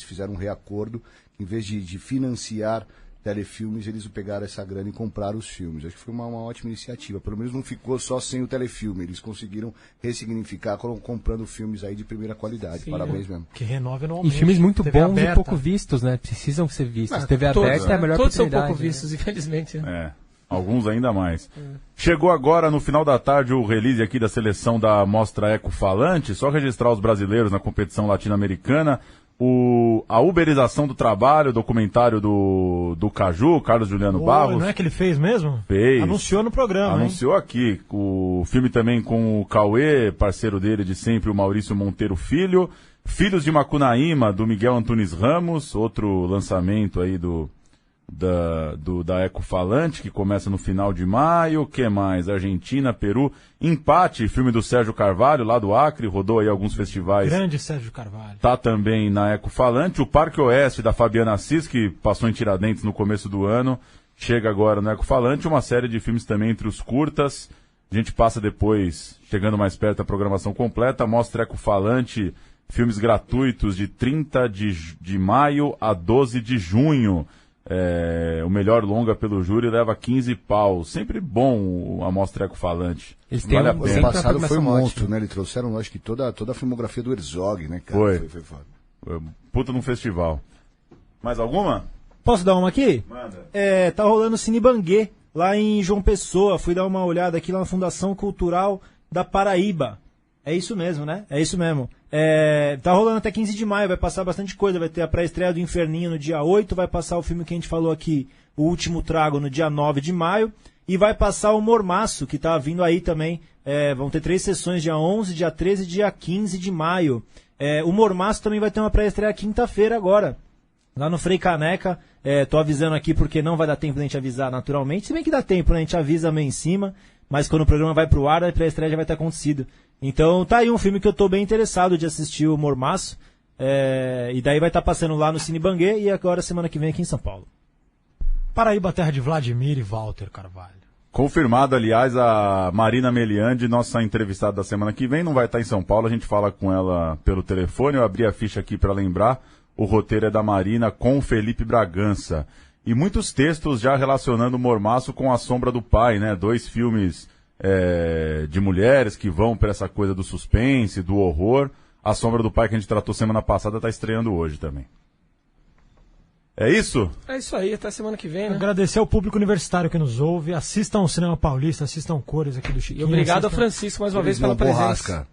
fizeram um reacordo, em vez de financiar telefilmes, eles pegaram essa grana e compraram os filmes. Acho que foi uma ótima iniciativa. Pelo menos não ficou só sem o telefilme. Eles conseguiram ressignificar comprando filmes aí de primeira qualidade. Sim, Parabéns mesmo. Que renove E anualmente. filmes muito TV bons aberta. e pouco vistos, né? Precisam ser vistos. TV Todos, aberta é a melhor todos são oportunidade. pouco né? vistos, infelizmente. É, alguns ainda mais. Chegou agora, no final da tarde, o release aqui da seleção da Mostra Eco Falante. Só registrar os brasileiros na competição latino-americana. A uberização do trabalho, documentário do Caju, Carlos Juliano Barros. Não é que ele fez mesmo? Fez. Anunciou no programa, hein? Anunciou aqui. O filme também com o Cauê, parceiro dele de sempre, o Maurício Monteiro Filho. Filhos de Macunaíma, do Miguel Antunes Ramos, outro lançamento aí da Eco Falante, que começa no final de maio. O que mais? Argentina, Peru. Empate, filme do Sérgio Carvalho, lá do Acre, rodou aí alguns festivais. Grande Sérgio Carvalho. Tá também na Eco Falante. O Parque Oeste, da Fabiana Assis, que passou em Tiradentes no começo do ano, chega agora no Eco Falante. Uma série de filmes também entre os curtas. A gente passa depois, chegando mais perto da programação completa, mostra Eco Falante, filmes gratuitos de 30 de maio a 12 de junho. O melhor longa pelo júri leva 15 pau. Sempre bom a Mostra Eco Falante. Eles têm Vale a um- O pena. ano Sempre passado uma foi um programação monstro, ótima. né? Eles trouxeram, acho que toda a filmografia do Herzog, né, cara? Foi. foda. Puta num festival. Mais alguma? Posso dar uma aqui? Manda. Tá rolando o Cine Banguê, lá em João Pessoa. Fui dar uma olhada aqui lá na Fundação Cultural da Paraíba. É isso mesmo, né? É isso mesmo. Tá rolando até 15 de maio, vai passar bastante coisa. Vai ter a pré-estreia do Inferninho no dia 8, vai passar o filme que a gente falou aqui, O Último Trago, no dia 9 de maio. E vai passar o Mormaço, que tá vindo aí também. Vão ter 3 sessões, dia 11, dia 13 e dia 15 de maio. O Mormaço também vai ter uma pré-estreia quinta-feira agora, lá no Frei Caneca. Tô avisando aqui porque não vai dar tempo da gente avisar naturalmente. Se bem que dá tempo, né? A gente avisa meio em cima. Mas quando o programa vai pro ar, a pré-estreia já vai ter acontecido. Então tá aí um filme que eu tô bem interessado de assistir, o Mormaço. E daí vai estar passando lá no Cine Banguê e agora semana que vem aqui em São Paulo. Paraíba, terra de Vladimir e Walter Carvalho. Confirmado, aliás, a Marina Meliandi, nossa entrevistada da semana que vem, não vai estar em São Paulo, a gente fala com ela pelo telefone. Eu abri a ficha aqui para lembrar, o roteiro é da Marina com o Felipe Bragança. E muitos textos já relacionando o Mormaço com A Sombra do Pai, né? 2 filmes de mulheres que vão para essa coisa do suspense, do horror. A Sombra do Pai, que a gente tratou semana passada, está estreando hoje também. É isso? É isso aí, até semana que vem, né? Agradecer ao público universitário que nos ouve. Assistam o Cinema Paulista, assistam Cores aqui do E Chiquinho. obrigado ao assistam... Francisco mais uma vez Eles pela não, presença. Borrasca.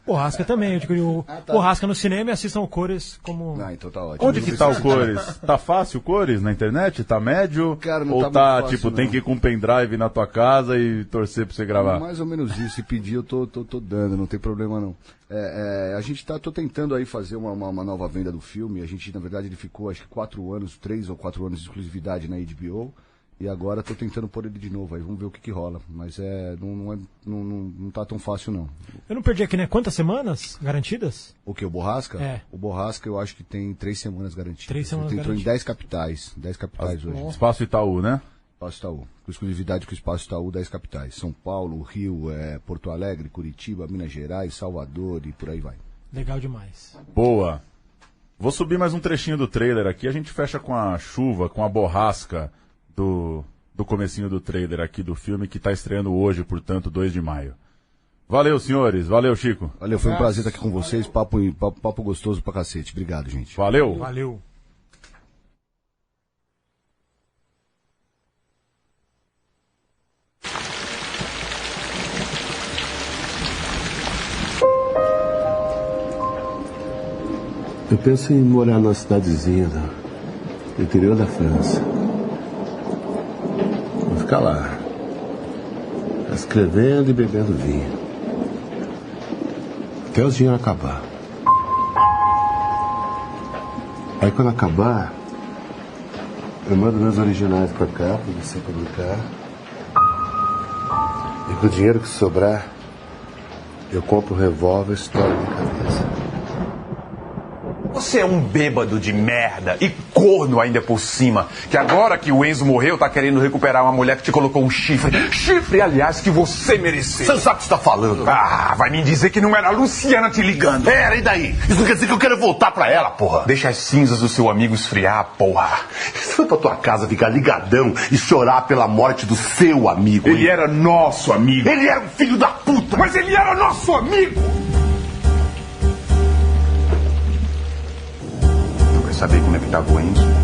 Borrasca também. Eu digo, tá. Borrasca no cinema e assistam o Cores como... Ah, então tá ótimo. Onde que tá o Cores? Tá fácil o Cores na internet? Tá médio? Cara, não ou tá tá, muito fácil, tipo, não. tem que ir com um pendrive na tua casa e torcer pra você gravar? Mais ou menos isso. Se pedir, eu tô dando, não tem problema não. A gente tô tentando aí fazer uma nova venda do filme. A gente, na verdade, ele ficou acho que 3 ou 4 anos de exclusividade na HBO. E agora tô tentando pôr ele de novo aí. Vamos ver o que rola. Mas não tá tão fácil não. Eu não perdi aqui, né? Quantas semanas garantidas? O que? O Borrasca? É. O Borrasca eu acho que tem 3 semanas garantidas. 3 semanas Ele entrou em garantidas. 10 capitais. 10 capitais hoje. Espaço Itaú, né? Espaço Itaú. Com exclusividade com o Espaço Itaú, 10 capitais. São Paulo, Rio, Porto Alegre, Curitiba, Minas Gerais, Salvador e por aí vai. Legal demais. Boa. Vou subir mais um trechinho do trailer aqui. A gente fecha com a chuva, com a borrasca do comecinho do trailer aqui do filme, que está estreando hoje, portanto, 2 de maio. Valeu, senhores. Valeu, Chico. Valeu, foi um prazer estar aqui com vocês. Papo gostoso pra cacete. Obrigado, gente. Valeu. Valeu. Eu penso em morar numa cidadezinha do interior da França. Vou ficar lá, escrevendo e bebendo vinho. até os dinheiro acabar. Aí quando acabar, eu mando meus originais pra cá, pra você publicar. E com o dinheiro que sobrar, eu compro um revólver e estouro de cabeça. Você é um bêbado de merda e corno ainda por cima. Que agora que o Enzo morreu, tá querendo recuperar uma mulher que te colocou um chifre. Chifre, aliás, que você mereceu. Você não sabe o que você tá falando. Ah, vai me dizer que não era a Luciana te ligando. Era, e daí? Isso não quer dizer que eu quero voltar pra ela, porra. Deixa as cinzas do seu amigo esfriar, porra. Você foi pra tua casa ficar ligadão e chorar pela morte do seu amigo. Ele era nosso amigo. Ele era um filho da puta. Mas ele era nosso amigo. Não quer saber como é que tava o Enzo?